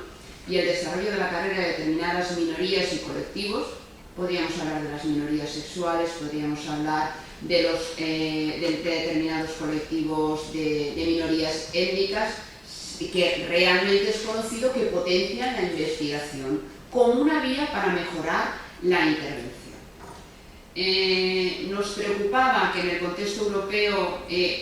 Speaker 2: y el desarrollo de la carrera de determinadas minorías y colectivos. Podríamos hablar de las minorías sexuales, podríamos hablar de determinados colectivos de minorías étnicas, que realmente es conocido que potencian la investigación como una vía para mejorar la intervención. Nos preocupaba que en el contexto europeo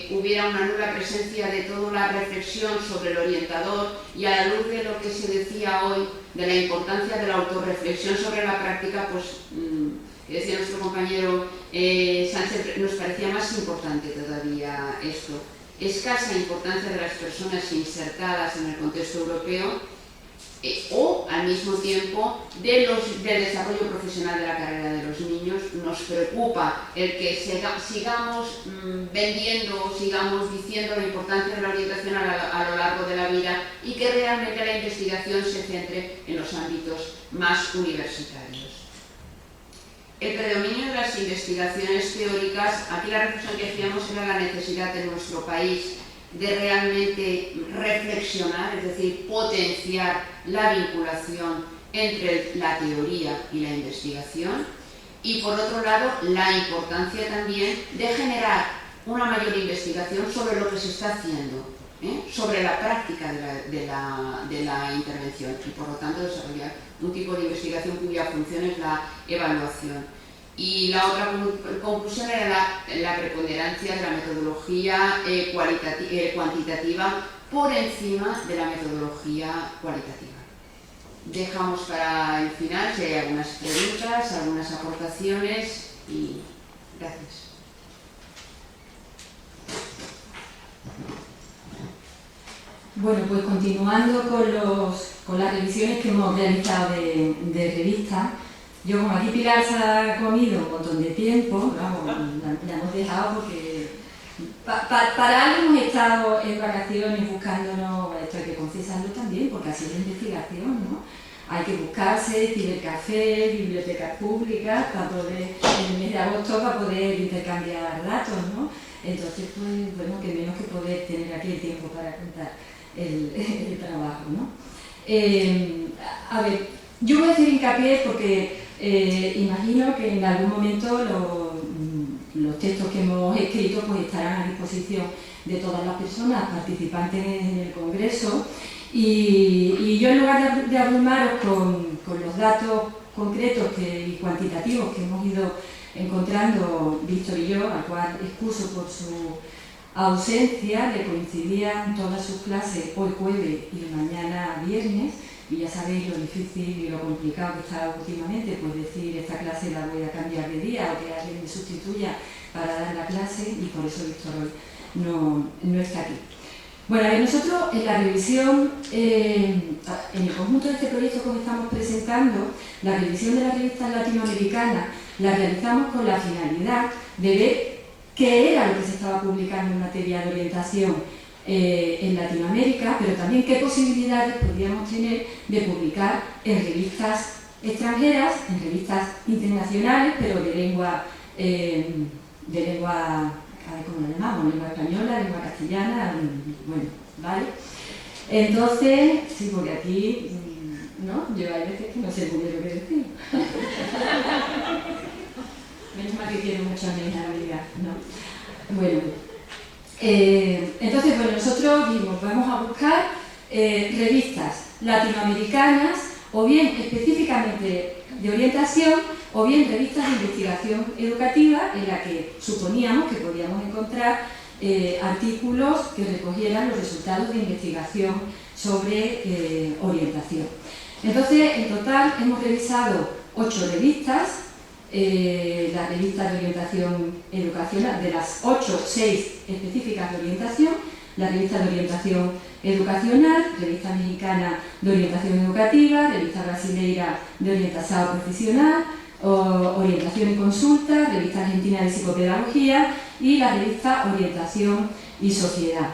Speaker 2: hubiera una nula presencia de toda la reflexión sobre el orientador, y a la luz de lo que se decía hoy de la importancia de la autorreflexión sobre la práctica, pues que decía nuestro compañero Sánchez, nos parecía más importante todavía esto. Escasa importancia de las personas insertadas en el contexto europeo o, al mismo tiempo, del desarrollo profesional de la carrera de los niños. Nos preocupa el que sigamos vendiendo, sigamos diciendo la importancia de la orientación a lo largo de la vida y que realmente la investigación se centre en los ámbitos más universitarios. El predominio de las investigaciones teóricas, aquí la reflexión que hacíamos era la necesidad de nuestro país de realmente reflexionar, es decir, potenciar la vinculación entre la teoría y la investigación, y por otro lado la importancia también de generar una mayor investigación sobre lo que se está haciendo, sobre la práctica de la intervención, y por lo tanto desarrollar un tipo de investigación cuya función es la evaluación. Y la otra conclusión era la preponderancia de la metodología cuantitativa por encima de la metodología cualitativa. Dejamos para el final si hay algunas preguntas, algunas aportaciones, y gracias.
Speaker 1: Bueno, pues continuando con las revisiones que hemos realizado de revistas, yo, como aquí Pilar se ha comido un montón de tiempo, vamos, la hemos dejado porque Para algo hemos estado en vacaciones buscándonos, esto hay que confesarlo también, porque ha sido investigación, ¿no? Hay que buscarse cibercafés, bibliotecas públicas, para poder, en el mes de agosto, para poder intercambiar datos, ¿no? Entonces, pues, bueno, que menos que poder tener aquí el tiempo para contar el trabajo, ¿no? A ver, yo voy a hacer hincapié porque imagino que en algún momento los textos que hemos escrito pues estarán a disposición de todas las personas participantes en el Congreso y yo en lugar de abrumaros con los datos concretos y cuantitativos que hemos ido encontrando Víctor y yo, al cual excuso por su ausencia, le coincidían todas sus clases hoy jueves y mañana viernes, y ya sabéis lo difícil y lo complicado que está últimamente, pues decir esta clase la voy a cambiar de día o que alguien me sustituya para dar la clase, y por eso Víctor hoy no está aquí. Bueno, a ver, nosotros en la revisión, en el conjunto de este proyecto que estamos presentando, la revisión de las revistas latinoamericanas la realizamos con la finalidad de ver qué era lo que se estaba publicando en materia de orientación en Latinoamérica, pero también qué posibilidades podríamos tener de publicar en revistas extranjeras, en revistas internacionales, pero de lengua, ¿cómo lo llamamos? Lengua española, lengua castellana, bueno, ¿vale? Entonces, sí, porque aquí, ¿no? Yo hay veces que no sé muy bien lo que decir. Menos mal que quiero mucho a mi habilidad, ¿no? Bueno, entonces, bueno, nosotros dijimos, vamos a buscar revistas latinoamericanas, o bien específicamente de orientación, o bien revistas de investigación educativa en la que suponíamos que podíamos encontrar artículos que recogieran los resultados de investigación sobre orientación. Entonces, en total hemos revisado 8 revistas, las revistas de orientación educacional, de las 8, 6 específicas de orientación, la revista de orientación educacional, revista mexicana de orientación educativa, revista brasileira de orientación profesional, orientación y consulta, revista argentina de psicopedagogía y la revista Orientación y Sociedad.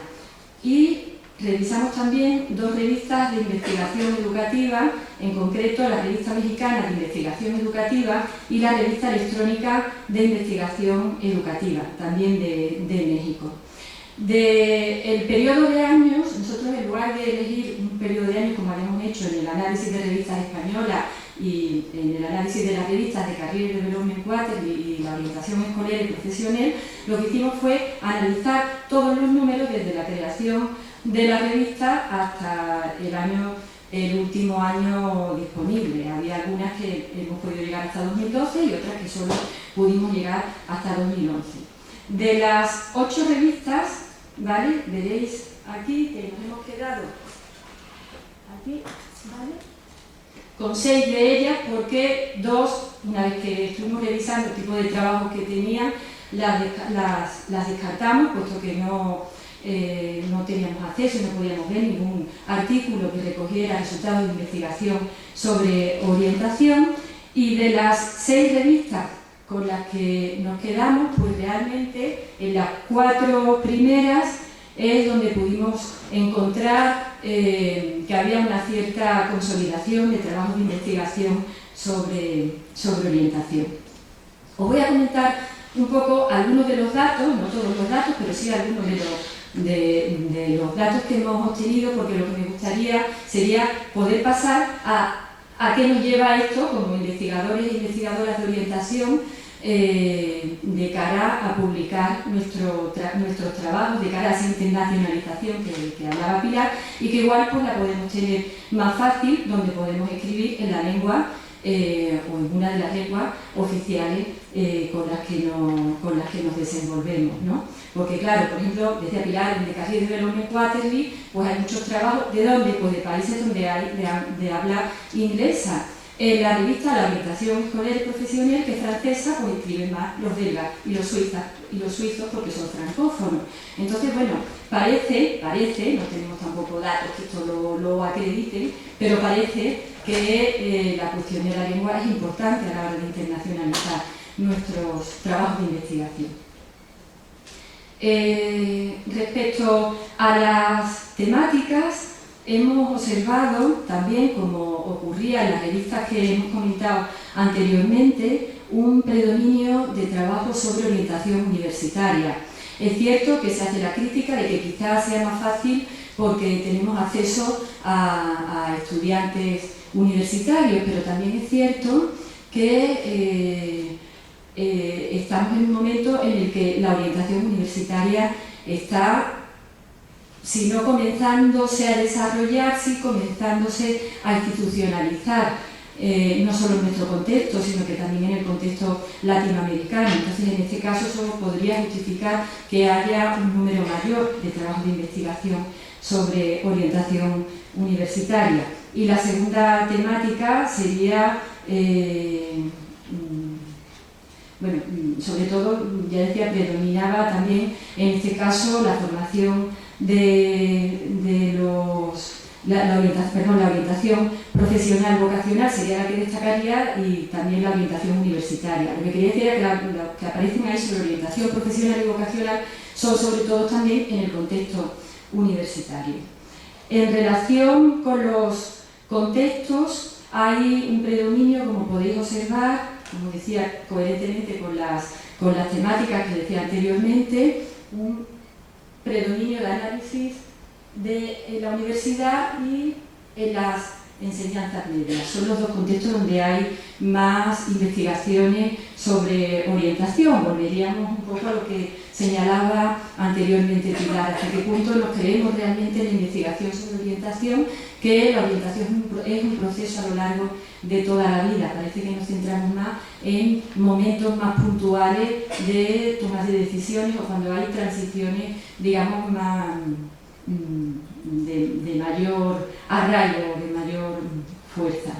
Speaker 1: Y revisamos también 2 revistas de investigación educativa, en concreto la revista mexicana de investigación educativa y la revista electrónica de investigación educativa, también de México. Del periodo de años, nosotros en lugar de elegir un periodo de años como habíamos hecho en el análisis de revistas españolas y en el análisis de las revistas de Career Development Quarterly y la orientación escolar y profesional, lo que hicimos fue analizar todos los números desde la creación de la revista hasta el último año disponible. Había algunas que hemos podido llegar hasta 2012 y otras que solo pudimos llegar hasta 2011. De las 8 revistas, ¿vale? Veréis aquí que nos hemos quedado aquí, ¿vale? Con 6 de ellas, porque 2, una vez que estuvimos revisando el tipo de trabajo que tenían, las descartamos, puesto que no teníamos acceso y no podíamos ver ningún artículo que recogiera resultados de investigación sobre orientación. Y de las 6 revistas con las que nos quedamos, pues realmente en las 4 primeras es donde pudimos encontrar que había una cierta consolidación de trabajos de investigación sobre orientación. Os voy a comentar un poco algunos de los datos, no todos los datos, pero sí algunos de los datos que hemos obtenido, porque lo que me gustaría sería poder pasar a qué nos lleva esto como investigadores e investigadoras de orientación de cara a publicar nuestros trabajos, de cara a esa internacionalización que hablaba Pilar, y que igual pues la podemos tener más fácil, donde podemos escribir en la lengua o en una de las lenguas oficiales con las que nos desenvolvemos, ¿no? Porque claro, por ejemplo, decía Pilar, en The Career Development Quarterly, pues hay muchos trabajos, ¿de dónde? Pues de países donde hay de habla inglesa. En la revista La Orientación Escolar y Profesional, que es francesa, pues escriben más los belgas y los suizos porque son francófonos. Entonces, bueno, parece, no tenemos tampoco datos que esto lo acrediten, pero parece que la cuestión de la lengua es importante a la hora de internacionalizar nuestros trabajos de investigación. Respecto a las temáticas, hemos observado también, como ocurría en las revistas que hemos comentado anteriormente, un predominio de trabajo sobre orientación universitaria. Es cierto que se hace la crítica de que quizás sea más fácil porque tenemos acceso a estudiantes universitarios, pero también es cierto que estamos en un momento en el que la orientación universitaria está, si no comenzándose a desarrollar, sí comenzándose a institucionalizar, no solo en nuestro contexto, sino que también en el contexto latinoamericano. Entonces, en este caso, solo podría justificar que haya un número mayor de trabajos de investigación sobre orientación universitaria. Y la segunda temática sería, bueno, sobre todo, ya decía, predominaba también en este caso la formación la orientación profesional vocacional sería la que destacaría, y también la orientación universitaria. Lo que quería decir es que lo que aparecen ahí sobre orientación profesional y vocacional son sobre todo también en el contexto universitario. En relación con los contextos, hay un predominio, como podéis observar, como decía, coherentemente con las temáticas que decía anteriormente, un predominio de análisis de la universidad y en las enseñanzas medias. Son los dos contextos donde hay más investigaciones sobre orientación. Volveríamos un poco a lo que señalaba anteriormente Pilar, hasta qué punto nos creemos realmente en la investigación sobre orientación, que la orientación es un proceso a lo largo de toda la vida. Parece que nos centramos más en momentos más puntuales de tomas de decisiones o cuando hay transiciones, digamos, más de mayor arraigo, de mayor fuerza.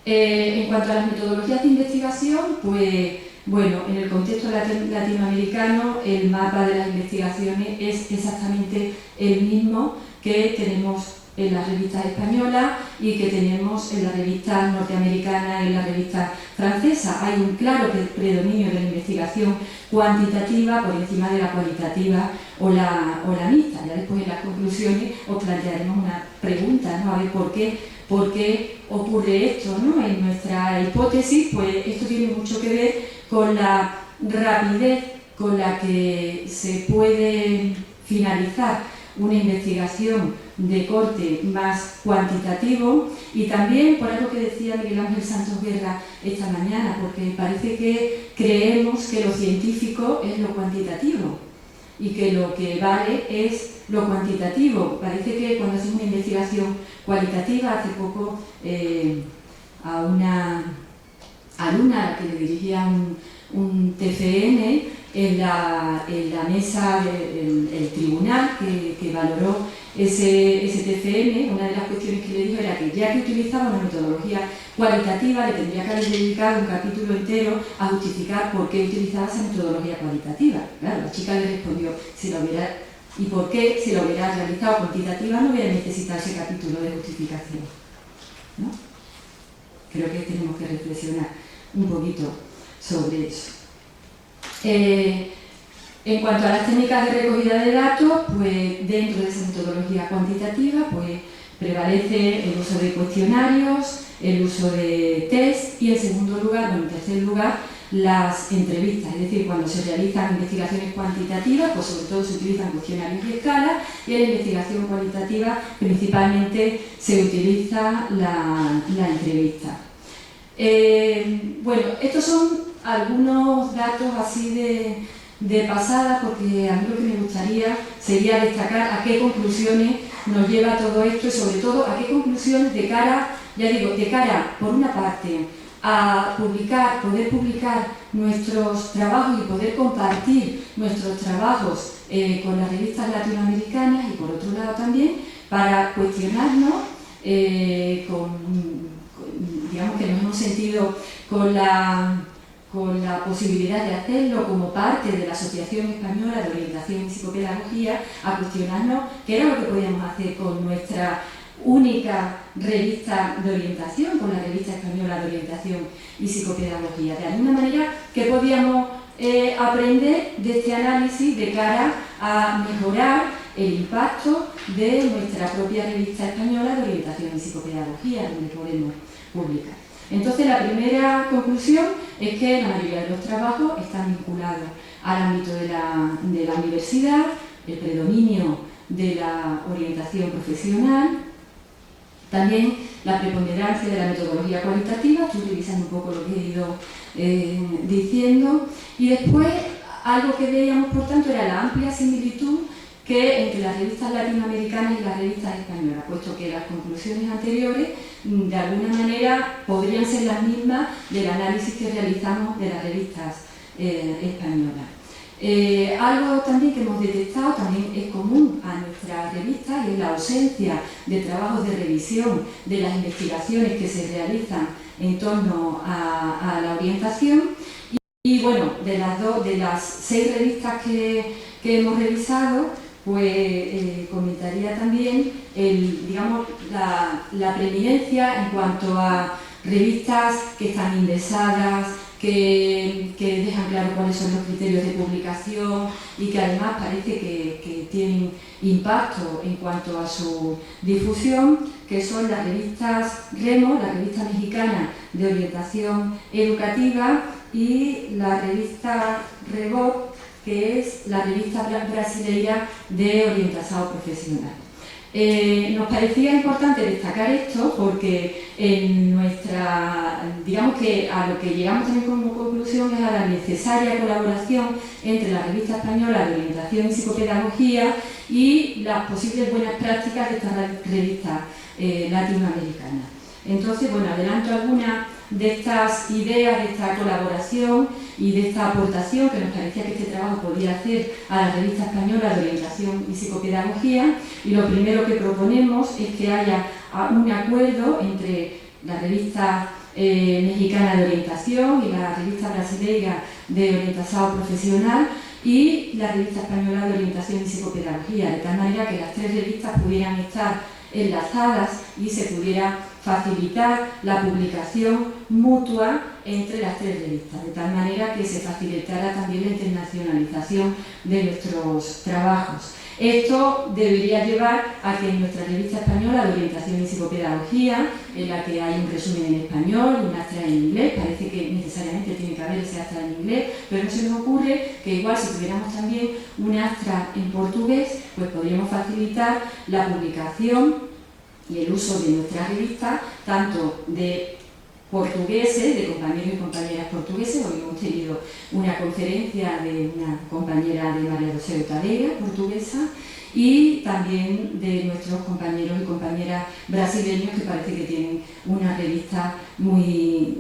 Speaker 1: En cuanto a las metodologías de investigación, pues bueno, en el contexto latinoamericano el mapa de las investigaciones es exactamente el mismo que tenemos en las revistas españolas y que tenemos en las revistas norteamericanas y en la revista francesa. Hay un claro predominio de la investigación cuantitativa por encima de la cualitativa o la mixta. Ya después en las conclusiones os plantearemos una pregunta, ¿no? A ver por qué ocurre esto, ¿no? En nuestra hipótesis, pues esto tiene mucho que ver con la rapidez con la que se puede finalizar una investigación de corte más cuantitativo, y también por algo que decía Miguel Ángel Santos Guerra esta mañana, porque parece que creemos que lo científico es lo cuantitativo y que lo que vale es lo cuantitativo. Parece que cuando hacemos una investigación cualitativa, hace poco a una alumna que le dirigía un TFM en la mesa del tribunal que valoró ese TFM, una de las cuestiones que le dijo era que ya que utilizaba una metodología cualitativa, le tendría que haber dedicado un capítulo entero a justificar por qué utilizaba esa metodología cualitativa. Claro, la chica le respondió, ¿y por qué si lo hubiera realizado cuantitativa no hubiera necesitado ese capítulo de justificación? ¿No? Creo que tenemos que reflexionar un poquito sobre eso. En cuanto a las técnicas de recogida de datos, pues dentro de esa metodología cuantitativa pues prevalece el uso de cuestionarios, el uso de test y en segundo lugar, en tercer lugar, las entrevistas. Es decir, cuando se realizan investigaciones cuantitativas, pues sobre todo se utilizan cuestionarios y escalas, y en la investigación cualitativa principalmente se utiliza la entrevista. Bueno, estos son algunos datos así de pasada, porque a mí lo que me gustaría sería destacar a qué conclusiones nos lleva todo esto y sobre todo a qué conclusiones de cara, ya digo, de cara, por una parte, a poder publicar nuestros trabajos y poder compartir nuestros trabajos con las revistas latinoamericanas, y por otro lado también para cuestionarnos digamos que nos hemos sentido con la posibilidad de hacerlo como parte de la Asociación Española de Orientación y Psicopedagogía, a cuestionarnos qué era lo que podíamos hacer con nuestra única revista de orientación, con la Revista Española de Orientación y Psicopedagogía. De alguna manera, ¿qué podíamos aprender de este análisis de cara a mejorar el impacto de nuestra propia revista española de orientación y psicopedagogía, donde podemos publicar. Entonces, la primera conclusión es que la mayoría de los trabajos están vinculados al ámbito de la universidad, el predominio de la orientación profesional, también la preponderancia de la metodología cualitativa, estoy utilizando un poco lo que he ido diciendo, y después algo que veíamos, por tanto, era la amplia similitud que entre las revistas latinoamericanas y las revistas españolas, puesto que las conclusiones anteriores de alguna manera podrían ser las mismas del análisis que realizamos de las revistas españolas. Algo también que hemos detectado, también es común a nuestra revista, y es la ausencia de trabajos de revisión de las investigaciones que se realizan en torno a la orientación. Y bueno, de las 6 revistas que hemos revisado, pues comentaría también la preeminencia en cuanto a revistas que están indexadas, que dejan claro cuáles son los criterios de publicación y que además parece que tienen impacto en cuanto a su difusión, que son las revistas Remo, la revista mexicana de orientación educativa, y la revista Rebot, que es la revista brasileira de orientación profesional. Nos parecía importante destacar esto porque en digamos que a lo que llegamos también como conclusión es a la necesaria colaboración entre la revista española de orientación y psicopedagogía y las posibles buenas prácticas de esta revista latinoamericana. Entonces, bueno, adelanto algunas de estas ideas, de esta colaboración y de esta aportación que nos parecía que este trabajo podía hacer a la revista española de orientación y psicopedagogía. Y lo primero que proponemos es que haya un acuerdo entre la revista mexicana de orientación y la revista brasileira de orientación profesional y la revista española de orientación y psicopedagogía, de tal manera que las 3 revistas pudieran estar enlazadas y se pudiera facilitar la publicación mutua entre las 3 revistas, de tal manera que se facilitara también la internacionalización de nuestros trabajos. Esto debería llevar a que en nuestra revista española de orientación y psicopedagogía, en la que hay un resumen en español y un extra en inglés, parece que necesariamente tiene que haber ese extra en inglés, pero no se nos ocurre que igual si tuviéramos también un extra en portugués, pues podríamos facilitar la publicación y el uso de nuestra revista, tanto de portugueses, de compañeros y compañeras portugueses. Hoy hemos tenido una conferencia de una compañera de María José Otadeira, portuguesa, y también de nuestros compañeros y compañeras brasileños, que parece que tienen una revista muy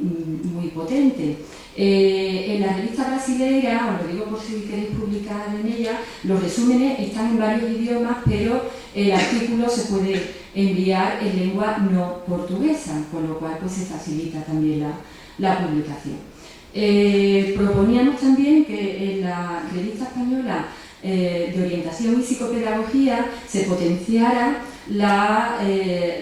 Speaker 1: potente. En la revista brasileira, os lo digo por si queréis publicar en ella, los resúmenes están en varios idiomas, pero el artículo se puede enviar en lengua no portuguesa, con lo cual pues, se facilita también la publicación. Proponíamos también que en la revista española de orientación y psicopedagogía se potenciara la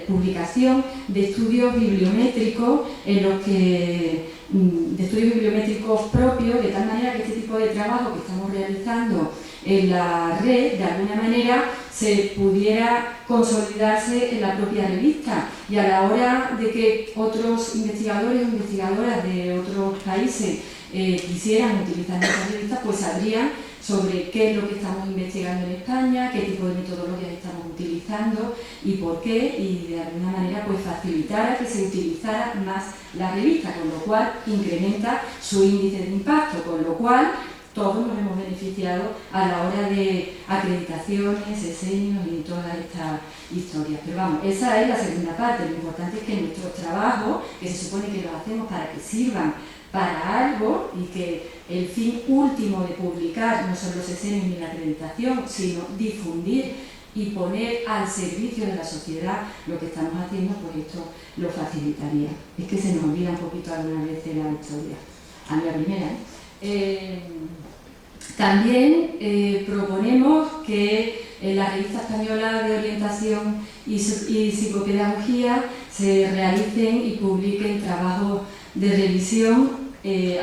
Speaker 1: publicación de estudios bibliométricos de estudios bibliométricos propios, de tal manera que este tipo de trabajo que estamos realizando en la red, de alguna manera, se pudiera consolidarse en la propia revista, y a la hora de que otros investigadores o investigadoras de otros países quisieran utilizar nuestra revista, pues sabrían sobre qué es lo que estamos investigando en España, qué tipo de metodologías estamos utilizando y por qué, y de alguna manera pues facilitara que se utilizara más la revista, con lo cual incrementa su índice de impacto, con lo cual todos nos hemos beneficiado a la hora de acreditaciones, esenios y todas estas historias. Pero vamos, esa es la segunda parte. Lo importante es que nuestros trabajos, que se supone que los hacemos para que sirvan para algo y que el fin último de publicar no son los esenios ni la acreditación, sino difundir y poner al servicio de la sociedad lo que estamos haciendo, pues esto lo facilitaría. Es que se nos olvida un poquito alguna vez de la historia. A mí la primera, También proponemos que en la revista española de orientación y psicopedagogía se realicen y publiquen trabajos de revisión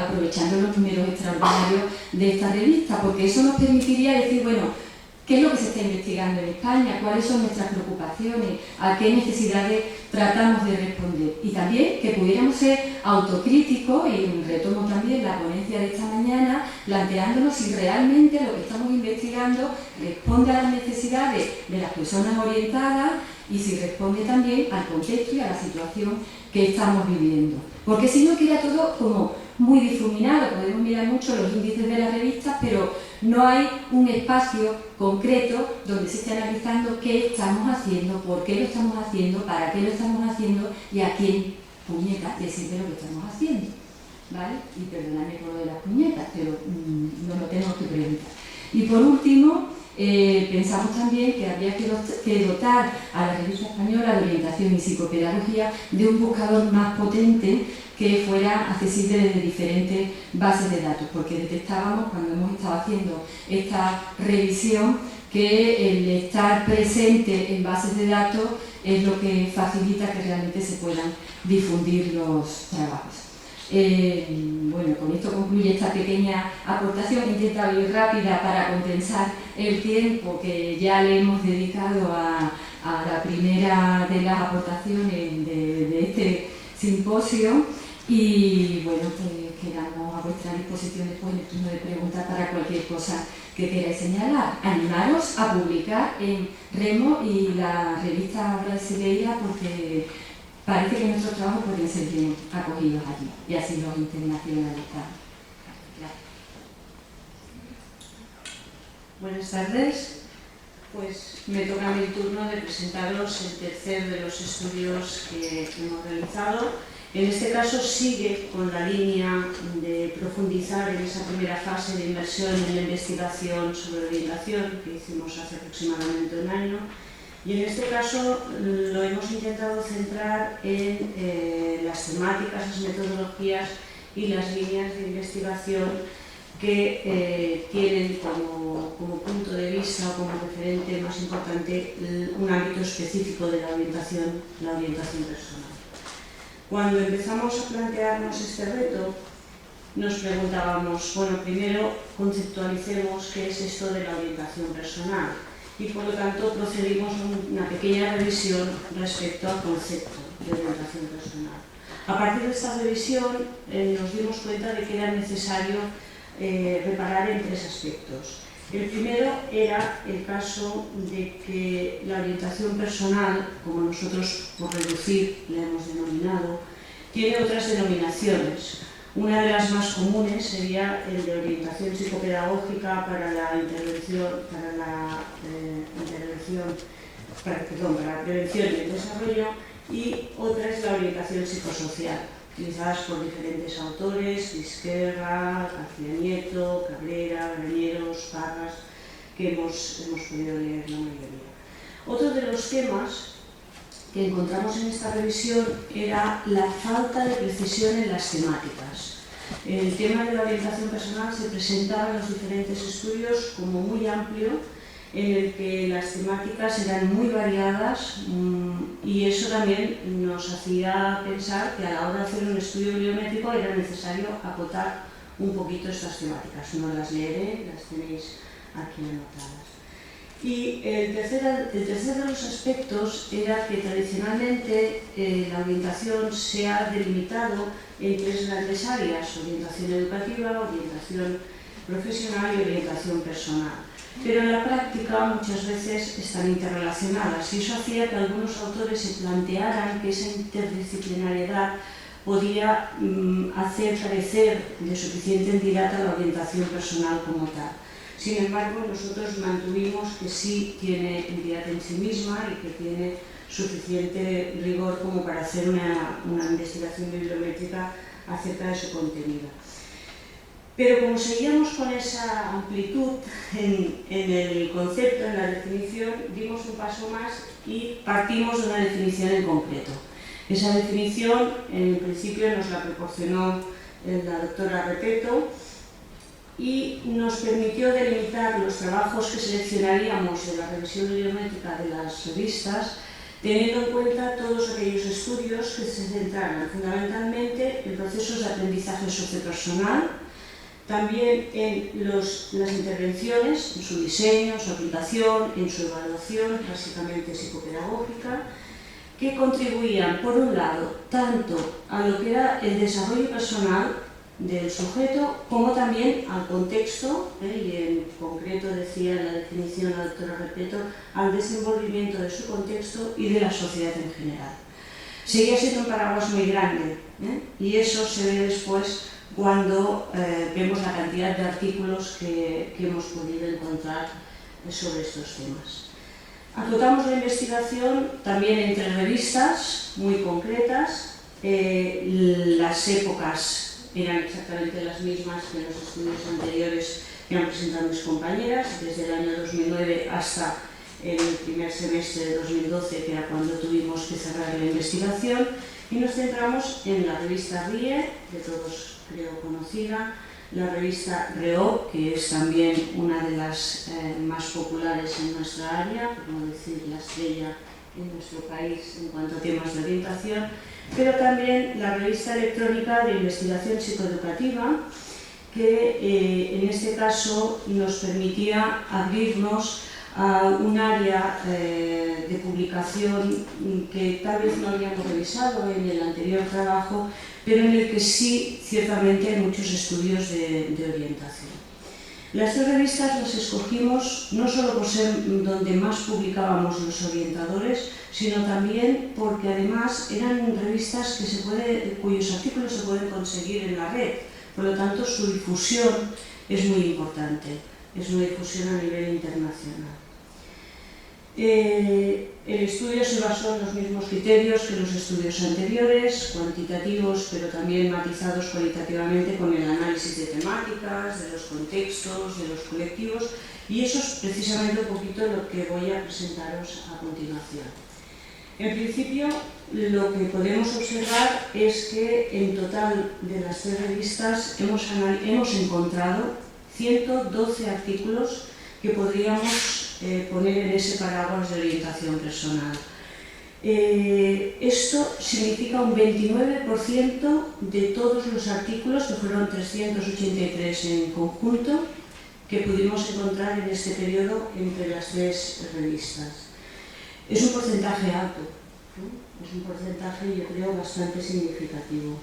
Speaker 1: aprovechando los números extraordinarios de esta revista, porque eso nos permitiría decir, bueno, ¿qué es lo que se está investigando en España? ¿Cuáles son nuestras preocupaciones? ¿A qué necesidades tratamos de responder? Y también que pudiéramos ser autocríticos, y retomo también la ponencia de esta mañana, planteándonos si realmente lo que estamos investigando responde a las necesidades de las personas orientadas y si responde también al contexto y a la situación que estamos viviendo. Porque si no queda todo como muy difuminado, podemos mirar mucho los índices de las revistas, pero no hay un espacio concreto donde se esté analizando qué estamos haciendo, por qué lo estamos haciendo, para qué lo estamos haciendo y a quién, puñetas, le sirve lo que estamos haciendo, ¿vale? Y perdonadme por lo de las puñetas, pero no lo tenemos que preguntar. Y por último, pensamos también que habría que dotar a la revista española de orientación y psicopedagogía de un buscador más potente que fuera accesible desde diferentes bases de datos, porque detectábamos cuando hemos estado haciendo esta revisión que el estar presente en bases de datos es lo que facilita que realmente se puedan difundir los trabajos. Bueno, con esto concluye esta pequeña aportación. He intentado ir rápida para compensar el tiempo que ya le hemos dedicado a la primera de las aportaciones de este simposio. Y bueno, pues quedamos a vuestra disposición después en el turno de preguntas para cualquier cosa que queráis señalar. Animaros a publicar en Remo y la revista brasileña, porque parece que nuestros trabajos pueden ser bien acogidos allí y así los internacionalizamos. Gracias.
Speaker 3: Buenas tardes. Pues me toca mi turno de presentaros el tercer de los estudios que hemos realizado. En este caso sigue con la línea de profundizar en esa primera fase de inversión en la investigación sobre orientación que hicimos hace aproximadamente un año, y en este caso lo hemos intentado centrar en las temáticas, las metodologías y las líneas de investigación que tienen como punto de vista o como referente más importante un ámbito específico de la orientación personal. Cuando empezamos a plantearnos este reto, nos preguntábamos, bueno, primero conceptualicemos qué es esto de la orientación personal y por lo tanto procedimos a una pequeña revisión respecto al concepto de orientación personal. A partir de esta revisión nos dimos cuenta de que era necesario reparar en tres aspectos. El primero era el caso de que la orientación personal, como nosotros por reducir la hemos denominado, tiene otras denominaciones. Una de las más comunes sería el de orientación psicopedagógica para la prevención y el desarrollo, y otra es la orientación psicosocial, utilizadas por diferentes autores: Vizquerra, García Nieto, Cabrera, Grañeros, Parras, que hemos podido leer la mayoría. Otro de los temas que encontramos en esta revisión era la falta de precisión en las temáticas. El tema de la orientación personal se presentaba en los diferentes estudios como muy amplio, en el que las temáticas eran muy variadas, y eso también nos hacía pensar que a la hora de hacer un estudio bibliométrico era necesario acotar un poquito estas temáticas. No las leeré, las tenéis aquí anotadas. Y el tercer de los aspectos era que tradicionalmente la orientación se ha delimitado en tres grandes áreas: orientación educativa, orientación profesional y orientación personal. Pero en la práctica muchas veces están interrelacionadas, y eso hacía que algunos autores se plantearan que esa interdisciplinariedad podía hacer carecer de suficiente entidad a la orientación personal como tal. Sin embargo, nosotros mantuvimos que sí tiene entidad en sí misma y que tiene suficiente rigor como para hacer una investigación bibliométrica acerca de su contenido. Pero como seguíamos con esa amplitud en el concepto, en la definición, dimos un paso más y partimos de una definición en concreto. Esa definición, en principio, nos la proporcionó la doctora Repetto y nos permitió delimitar los trabajos que seleccionaríamos de la revisión bibliométrica de las revistas, teniendo en cuenta todos aquellos estudios que se centraran fundamentalmente en procesos de aprendizaje sociopersonal, también en las intervenciones, en su diseño, su aplicación, en su evaluación, básicamente psicopedagógica, que contribuían, por un lado, tanto a lo que era el desarrollo personal del sujeto, como también al contexto, y en concreto decía en la definición la doctora Repetto, al desenvolvimiento de su contexto y de la sociedad en general. Seguía siendo un paraguas muy grande, y eso se ve después cuando vemos la cantidad de artículos que hemos podido encontrar sobre estos temas. Acotamos la investigación también entre revistas muy concretas. Las épocas eran exactamente las mismas que en los estudios anteriores que han presentado mis compañeras, desde el año 2009 hasta el primer semestre de 2012, que era cuando tuvimos que cerrar la investigación, y nos centramos en la revista RIE, de todos creo conocida, la revista REO, que es también una de las más populares en nuestra área, por no decir la estrella en nuestro país en cuanto a temas de orientación, pero también la revista electrónica de investigación psicoeducativa, que en este caso nos permitía abrirnos a un área de publicación que tal vez no habíamos revisado en el anterior trabajo, pero en el que sí, ciertamente, hay muchos estudios de orientación. Las tres revistas las escogimos no solo por ser donde más publicábamos los orientadores, sino también porque además eran revistas cuyos artículos se pueden conseguir en la red, por lo tanto su difusión es muy importante, es una difusión a nivel internacional. El estudio se basó en los mismos criterios que los estudios anteriores, cuantitativos pero también matizados cualitativamente con el análisis de temáticas, de los contextos, de los colectivos, y eso es precisamente un poquito lo que voy a presentaros a continuación. En principio, lo que podemos observar es que en total de las tres revistas hemos encontrado 112 artículos que podríamos poner en ese paraguas de orientación personal. Esto significa un 29% de todos los artículos, que fueron 383 en conjunto, que pudimos encontrar en este periodo entre las tres revistas. Es un porcentaje alto, ¿no? Es un porcentaje, yo creo, bastante significativo.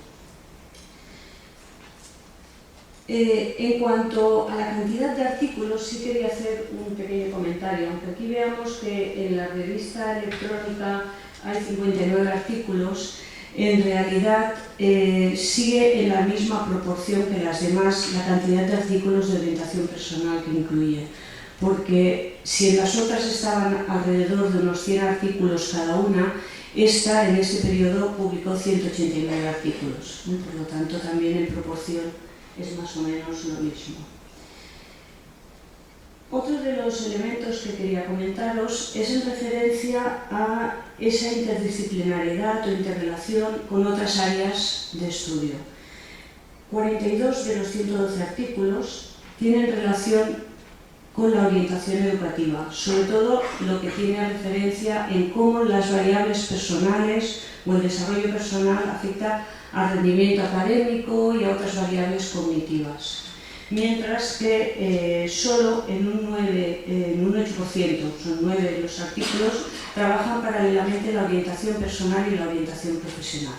Speaker 3: En cuanto a la cantidad de artículos, sí quería hacer un pequeño comentario. Aunque aquí veamos que en la revista electrónica hay 59 artículos, en realidad sigue en la misma proporción que las demás la cantidad de artículos de orientación personal que incluye. Porque si en las otras estaban alrededor de unos 100 artículos cada una, esta en este periodo publicó 189 artículos. Por lo tanto, también en proporción es más o menos lo mismo. Otro de los elementos que quería comentaros es en referencia a esa interdisciplinariedad o interrelación con otras áreas de estudio. 42 de los 112 artículos tienen relación con la orientación educativa, sobre todo lo que tiene referencia en cómo las variables personales o el desarrollo personal afecta al rendimiento académico y a otras variables cognitivas. Mientras que solo en un 8%, son 9 de los artículos, trabajan paralelamente la orientación personal y la orientación profesional.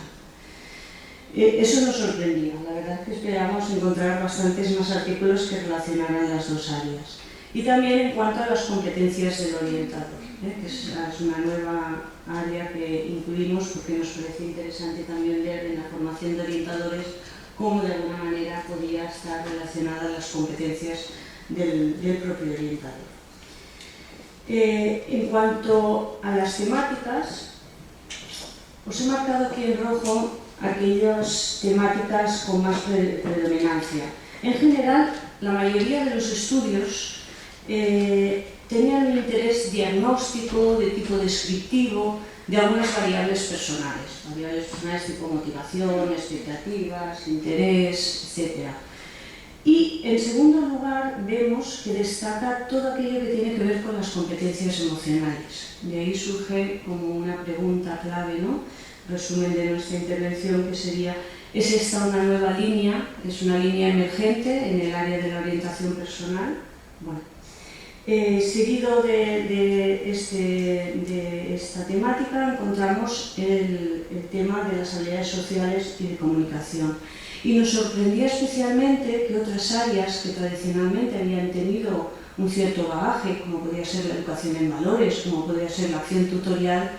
Speaker 3: Eso nos sorprendía, la verdad es que esperábamos encontrar bastantes más artículos que relacionaran las dos áreas. Y también en cuanto a las competencias del orientador, que es una nueva área que incluimos porque nos parece interesante también ver en la formación de orientadores cómo de alguna manera podía estar relacionada las competencias del propio orientador. En cuanto a las temáticas, os he marcado aquí en rojo aquellas temáticas con más predominancia. En general, la mayoría de los estudios tenían un interés diagnóstico, de tipo descriptivo, de algunas variables personales tipo motivación, expectativas, interés, etc. Y en segundo lugar vemos que destaca todo aquello que tiene que ver con las competencias emocionales. De ahí surge como una pregunta clave, ¿no? Resumen de nuestra intervención, que sería: ¿es esta una nueva línea? ¿Es una línea emergente en el área de la orientación personal? Bueno, seguido de esta temática encontramos el tema de las habilidades sociales y de comunicación. Y nos sorprendía especialmente que otras áreas que tradicionalmente habían tenido un cierto bagaje, como podía ser la educación en valores, como podía ser la acción tutorial,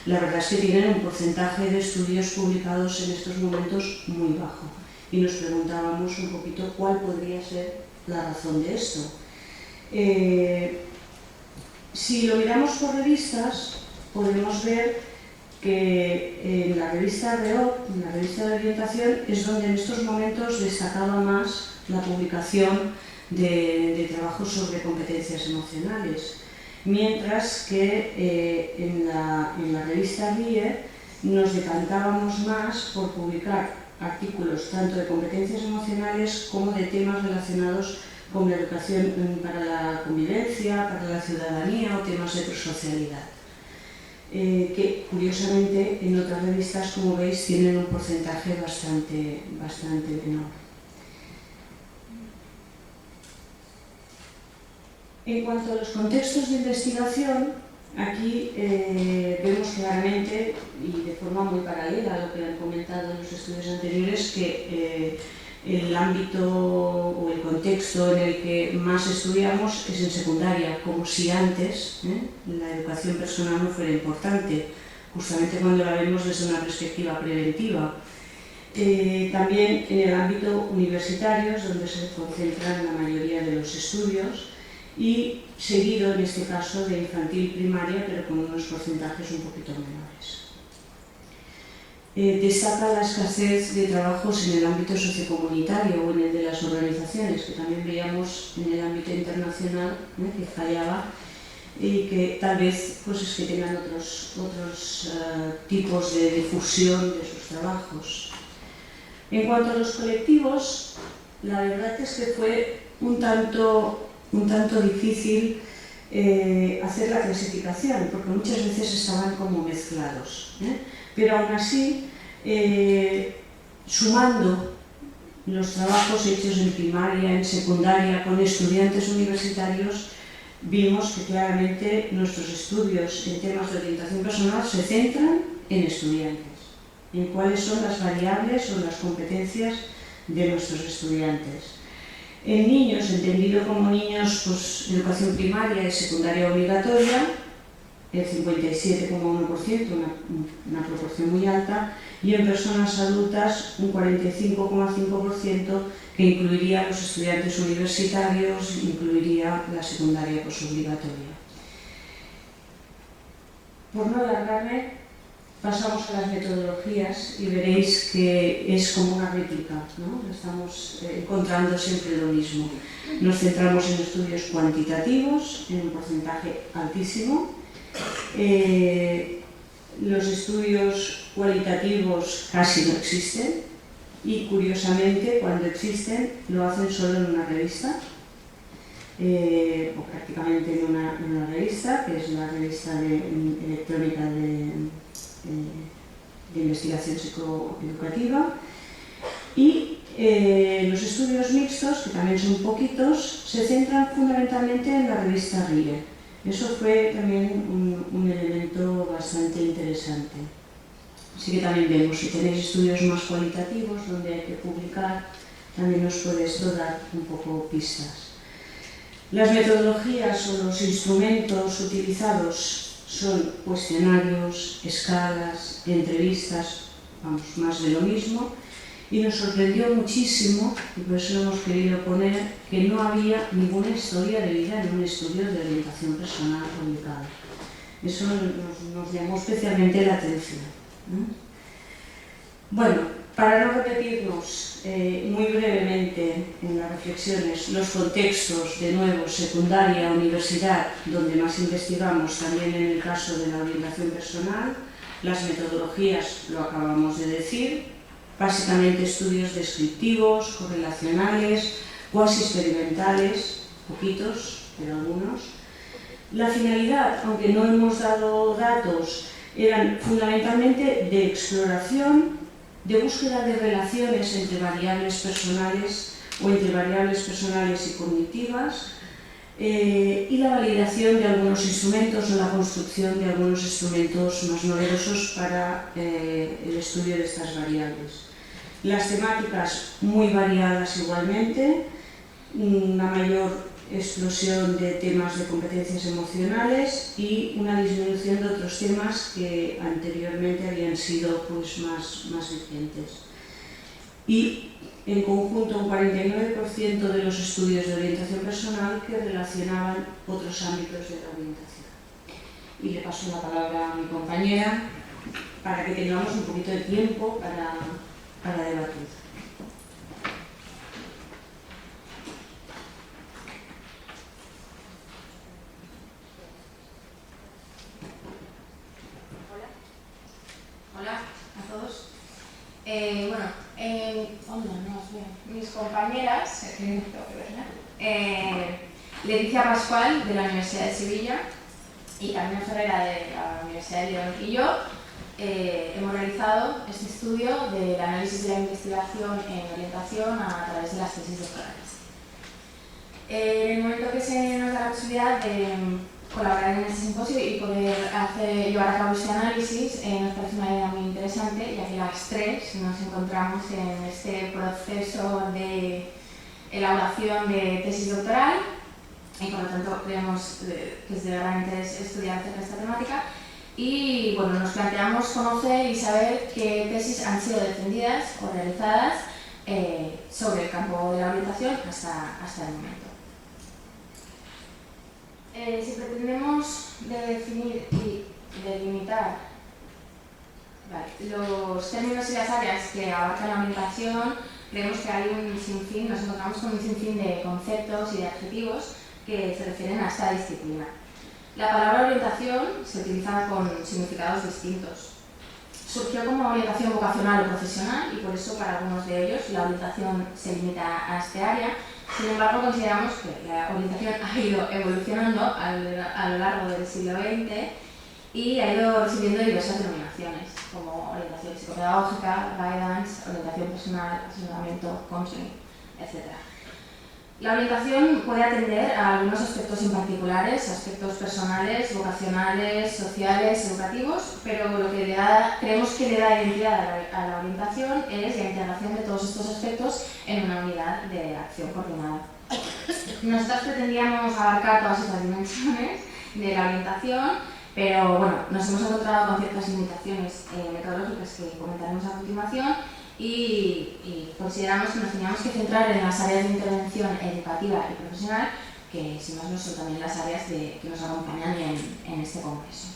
Speaker 3: la verdad es que tienen un porcentaje de estudios publicados en estos momentos muy bajo. Y nos preguntábamos un poquito cuál podría ser la razón de esto. Si lo miramos por revistas, podemos ver que en la revista REOP, en la revista de orientación, es donde en estos momentos destacaba más la publicación de trabajos sobre competencias emocionales, mientras que en la revista RIE nos decantábamos más por publicar artículos tanto de competencias emocionales como de temas relacionados con la educación para la convivencia, para la ciudadanía o temas de prosocialidad. Que curiosamente en otras revistas, como veis, tienen un porcentaje bastante menor. En cuanto a los contextos de investigación, aquí vemos claramente, y de forma muy paralela a lo que han comentado en los estudios anteriores, que el ámbito o el contexto en el que más estudiamos es en secundaria, como si antes la educación personal no fuera importante, justamente cuando la vemos desde una perspectiva preventiva. También en el ámbito universitario es donde se concentran la mayoría de los estudios, y seguido en este caso de infantil primaria, pero con unos porcentajes un poquito menores. Destaca la escasez de trabajos en el ámbito sociocomunitario o en el de las organizaciones, que también veíamos en el ámbito internacional que fallaba, y que tal vez pues, es que tengan otros tipos de difusión de sus trabajos. En cuanto a los colectivos, la verdad es que fue un tanto difícil hacer la clasificación, porque muchas veces estaban como mezclados. Pero aún así, sumando los trabajos hechos en primaria, en secundaria, con estudiantes universitarios, vimos que claramente nuestros estudios en temas de orientación personal se centran en estudiantes, en cuáles son las variables o las competencias de nuestros estudiantes. En niños, entendido como niños, pues educación primaria y secundaria obligatoria, el 57,1%, una proporción muy alta, y en personas adultas un 45,5%, que incluiría a los estudiantes universitarios, incluiría la secundaria posobligatoria. Por no alargarme, pasamos a las metodologías y veréis que es como una réplica, ¿no? Estamos encontrando siempre lo mismo. Nos centramos en estudios cuantitativos, en un porcentaje altísimo. Los estudios cualitativos casi no existen y, curiosamente, cuando existen lo hacen solo en una revista, o prácticamente en una revista, que es la revista electrónica de investigación psicoeducativa. Y los estudios mixtos, que también son poquitos, se centran fundamentalmente en la revista RIE. Eso fue también un elemento bastante interesante. Así que también vemos, si tenéis estudios más cualitativos donde hay que publicar, también os puede esto dar un poco pistas. Las metodologías o los instrumentos utilizados son cuestionarios, escalas, entrevistas, vamos, más de lo mismo. Y nos sorprendió muchísimo, y por eso hemos querido poner, que no había ninguna historia de vida en un estudio de orientación personal publicado. Eso nos llamó especialmente la atención. Bueno, para no repetirnos muy brevemente en las reflexiones los contextos, de nuevo, secundaria, universidad, donde más investigamos, también en el caso de la orientación personal, las metodologías, lo acabamos de decir, básicamente estudios descriptivos, correlacionales, cuasi experimentales, poquitos, pero algunos. La finalidad, aunque no hemos dado datos, eran fundamentalmente de exploración, de búsqueda de relaciones entre variables personales o entre variables personales y cognitivas, y la validación de algunos instrumentos o la construcción de algunos instrumentos más novedosos para el estudio de estas variables. Las temáticas muy variadas igualmente, una mayor explosión de temas de competencias emocionales y una disminución de otros temas que anteriormente habían sido pues, más vigentes. Y en conjunto un 49% de los estudios de orientación personal que relacionaban otros ámbitos de la orientación. Y le paso la palabra a mi compañera para que tengamos un poquito de tiempo para debatir.
Speaker 4: Hola a todos. Mis compañeras, Leticia Pascual de la Universidad de Sevilla y Carmen Ferrera de la Universidad de León y yo hemos realizado este estudio del análisis de la investigación en orientación a través de las tesis doctorales. En el momento que se nos da la posibilidad de colaborar en este simposio y poder llevar a cabo este análisis, nos parece una idea muy interesante, ya que las tres nos encontramos en este proceso de elaboración de tesis doctoral y por lo tanto creemos que es de gran interés estudiar acerca de esta temática y bueno, nos planteamos conocer y saber qué tesis han sido defendidas o realizadas sobre el campo de la orientación hasta el momento. Si pretendemos definir y delimitar los términos y las áreas que abarcan la orientación, creemos que hay un sinfín, nos encontramos con un sinfín de conceptos y de adjetivos que se refieren a esta disciplina. La palabra orientación se utiliza con significados distintos. Surgió como orientación vocacional o profesional y por eso para algunos de ellos la orientación se limita a este área. Sin embargo, consideramos que la orientación ha ido evolucionando a lo largo del siglo XX y ha ido recibiendo diversas denominaciones, como orientación psicopedagógica, guidance, orientación personal, asesoramiento, counseling, etc. La orientación puede atender a algunos aspectos en particulares, aspectos personales, vocacionales, sociales, educativos, pero lo que creemos que le da identidad a la orientación es la integración de todos estos aspectos en una unidad de acción coordinada. Nosotros pretendíamos abarcar todas estas dimensiones de la orientación, pero bueno, nos hemos encontrado con ciertas limitaciones metodológicas que comentaremos a continuación y consideramos que nos teníamos que centrar en las áreas de intervención educativa y profesional, que si más no son también las áreas que nos acompañan en este congreso.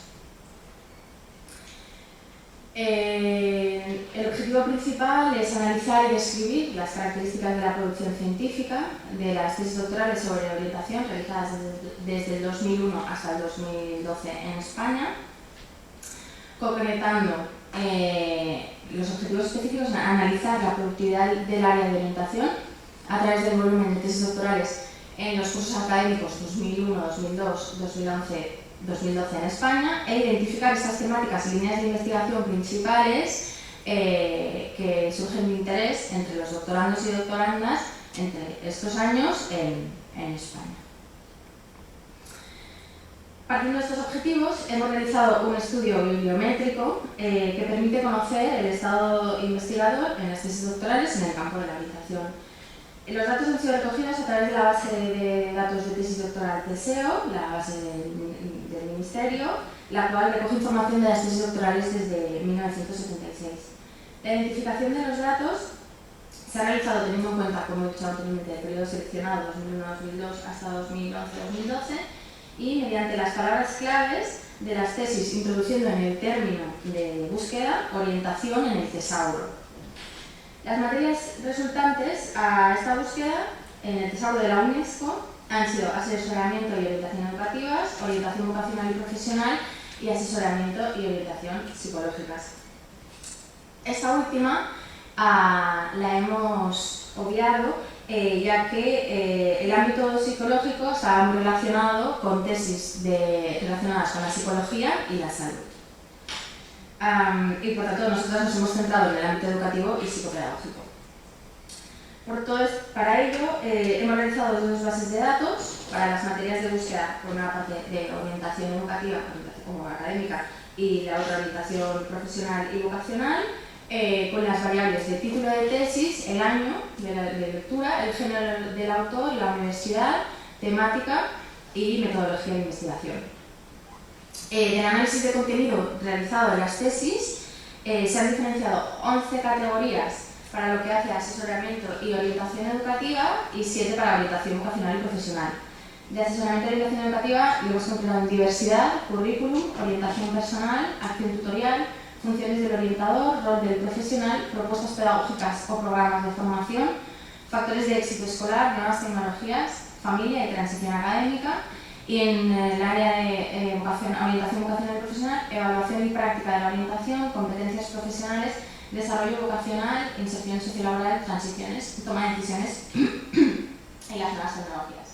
Speaker 4: El objetivo principal es analizar y describir las características de la producción científica de las tesis doctorales sobre orientación realizadas desde el 2001 hasta el 2012 en España, concretando los objetivos específicos, analizar la productividad del área de orientación a través del volumen de tesis doctorales en los cursos académicos 2001, 2002, 2011, 2012 en España e identificar estas temáticas y líneas de investigación principales que surgen de interés entre los doctorandos y doctorandas entre estos años en España. Partiendo de estos objetivos, hemos realizado un estudio bibliométrico que permite conocer el estado investigador en las tesis doctorales en el campo de la orientación. Los datos han sido recogidos a través de la base de datos de tesis doctoral TSEO, la base del Ministerio, la cual recoge información de las tesis doctorales desde 1976. La identificación de los datos se ha realizado teniendo en cuenta, como he dicho anteriormente, el periodo seleccionado 2001-2002 hasta 2011-2012 y mediante las palabras claves de las tesis, introduciendo en el término de búsqueda orientación en el tesauro. Las materias resultantes a esta búsqueda en el tesauro de la UNESCO han sido asesoramiento y orientación educativas, orientación vocacional y profesional y asesoramiento y orientación psicológicas. Esta última la hemos obviado ya que el ámbito psicológico está muy relacionado con tesis relacionadas con la psicología y la salud. Y por tanto nosotros nos hemos centrado en el ámbito educativo y psicopedagógico. Para ello hemos realizado dos bases de datos para las materias de búsqueda, por una parte de orientación educativa como académica y la otra orientación profesional y vocacional, con las variables de título de tesis, el año de lectura, el género del autor, la universidad, temática y metodología de investigación. Del análisis de contenido realizado en las tesis se han diferenciado 11 categorías para lo que hace asesoramiento y orientación educativa y 7 para orientación vocacional y profesional. De asesoramiento y orientación educativa lo hemos concentrado en diversidad, currículum, orientación personal, acción tutorial, funciones del orientador, rol del profesional, propuestas pedagógicas o programas de formación, factores de éxito escolar, nuevas tecnologías, familia y transición académica, y en el área de orientación vocacional y profesional, evaluación y práctica de la orientación, competencias profesionales, desarrollo vocacional, inserción sociolaboral, transiciones, toma de decisiones y las nuevas tecnologías.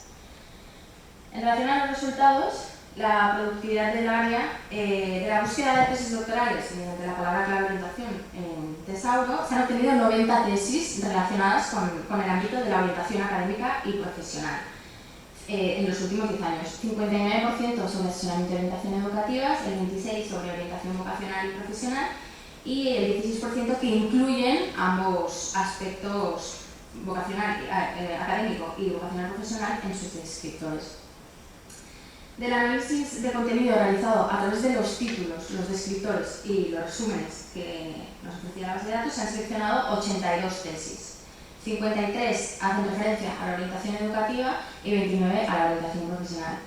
Speaker 4: En relación a los resultados, la productividad del área de la búsqueda de tesis doctorales mediante la palabra clave orientación en Tesauro, se han obtenido 90 tesis relacionadas con el ámbito de la orientación académica y profesional en los últimos 10 años. 59% sobre asesoramiento y orientación educativas, el 26% sobre orientación vocacional y profesional y el 16% que incluyen ambos aspectos vocacional, académico y vocacional profesional en sus descriptores. Del análisis de contenido realizado a través de los títulos, los descriptores y los resúmenes que nos ofrecía la base de datos, se han seleccionado 82 tesis. 53 hacen referencia a la orientación educativa y 29 a la orientación profesional.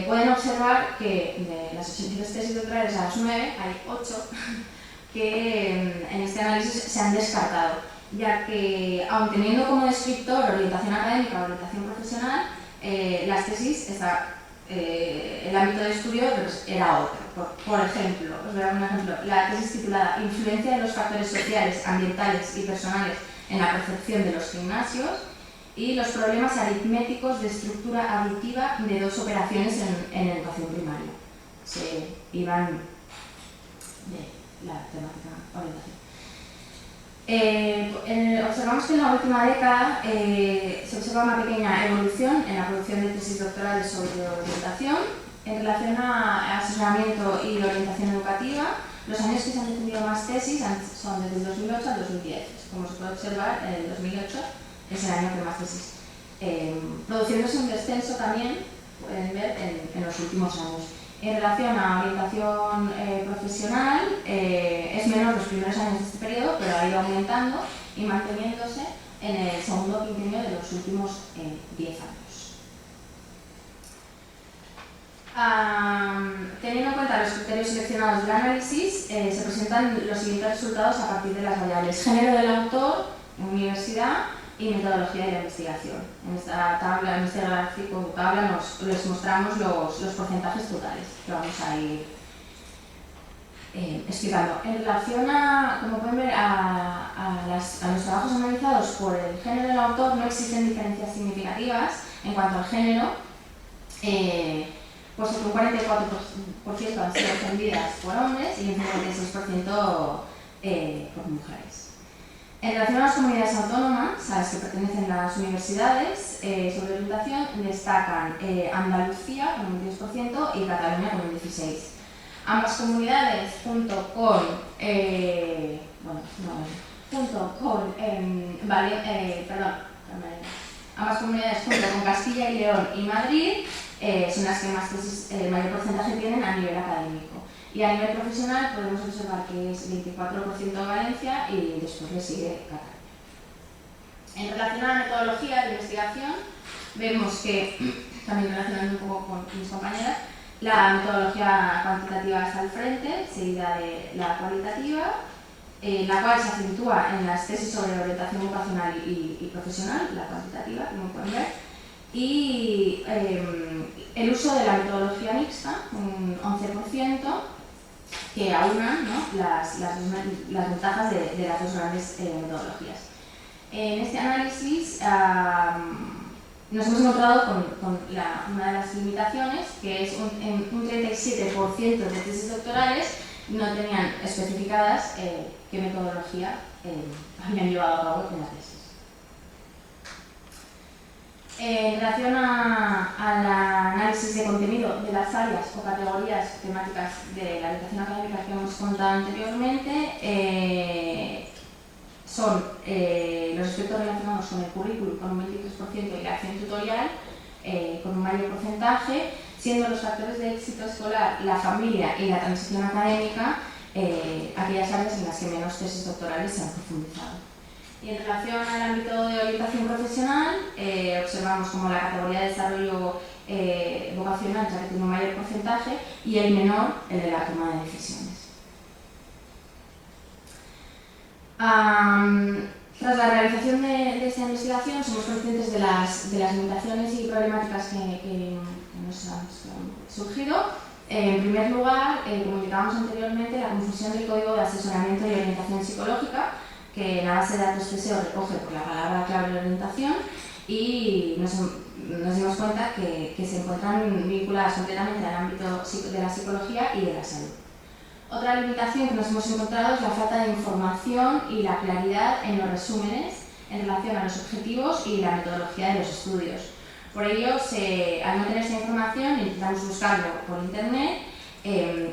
Speaker 4: Pueden observar que de las 83 tesis doctorales a las 9 hay 8 que en este análisis se han descartado, ya que, aun teniendo como descriptor orientación académica o orientación profesional, las tesis el ámbito de estudio era otro. Por ejemplo, os voy a dar un ejemplo, la tesis titulada Influencia de los factores sociales, ambientales y personales en la percepción de los gimnasios y los problemas aritméticos de estructura aditiva de dos operaciones en educación primaria. Se iban de la temática orientación. Observamos que en la última década se observa una pequeña evolución en la producción de tesis doctorales sobre orientación. En relación a asesoramiento y orientación educativa, los años que se han defendido más tesis son desde el 2008 al 2010. Como se puede observar, el 2008 es el año que más tesis. Produciéndose un descenso también, pueden ver, en los últimos años. En relación a orientación profesional, es menor los primeros años de este periodo, pero ha ido aumentando y manteniéndose en el segundo quinquenio de los últimos 10 años. Teniendo en cuenta los criterios seleccionados del análisis, se presentan los siguientes resultados a partir de las variables género del autor, universidad y metodología de la investigación. En esta tabla, en este gráfico tabla, les mostramos los porcentajes totales que vamos a ir explicando. En relación a, como pueden ver, a los trabajos analizados por el género del autor, no existen diferencias significativas en cuanto al género, puesto que un 44% han sido defendidas por hombres y un 56% por mujeres. En relación a las comunidades autónomas a las que pertenecen las universidades, sobre orientación destacan Andalucía con un 10% y Cataluña con un 16%. Ambas comunidades, ambas comunidades junto con Castilla y León y Madrid son las que más mayor porcentaje tienen a nivel académico. Y a nivel profesional podemos observar que es 24% Valencia y después le sigue Cataluña. En relación a la metodología de investigación, vemos que, también relacionando un poco con mis compañeras, la metodología cuantitativa está al frente, seguida de la cualitativa, la cual se acentúa en las tesis sobre orientación vocacional y profesional, la cuantitativa, como pueden ver, y el uso de la metodología mixta, un 11%, que aunan, ¿no?, las ventajas de las dos grandes metodologías. En este análisis nos hemos encontrado con una de las limitaciones, que es un 37% de tesis doctorales no tenían especificadas qué metodología habían llevado a cabo en la tesis. En relación al análisis de contenido de las áreas o categorías temáticas de la orientación académica que hemos contado anteriormente, son los aspectos relacionados con el currículum con un 23% y la acción tutorial con un mayor porcentaje, siendo los factores de éxito escolar, la familia y la transición académica aquellas áreas en las que menos tesis doctorales se han profundizado. Y en relación al ámbito de orientación profesional, observamos como la categoría de desarrollo vocacional, ya que tiene un mayor porcentaje, y el menor, el de la toma de decisiones. Tras la realización de esta investigación, somos conscientes de las limitaciones y problemáticas que nos han surgido. En primer lugar, como indicábamos anteriormente, la confusión del código de asesoramiento y orientación psicológica, que en la base de datos CSEO recoge por la palabra clave de orientación, y nos dimos cuenta que se encuentran vinculadas completamente al ámbito de la psicología y de la salud. Otra limitación que nos hemos encontrado es la falta de información y la claridad en los resúmenes en relación a los objetivos y la metodología de los estudios. Por ello, al no tener esa información, intentamos buscarlo por internet,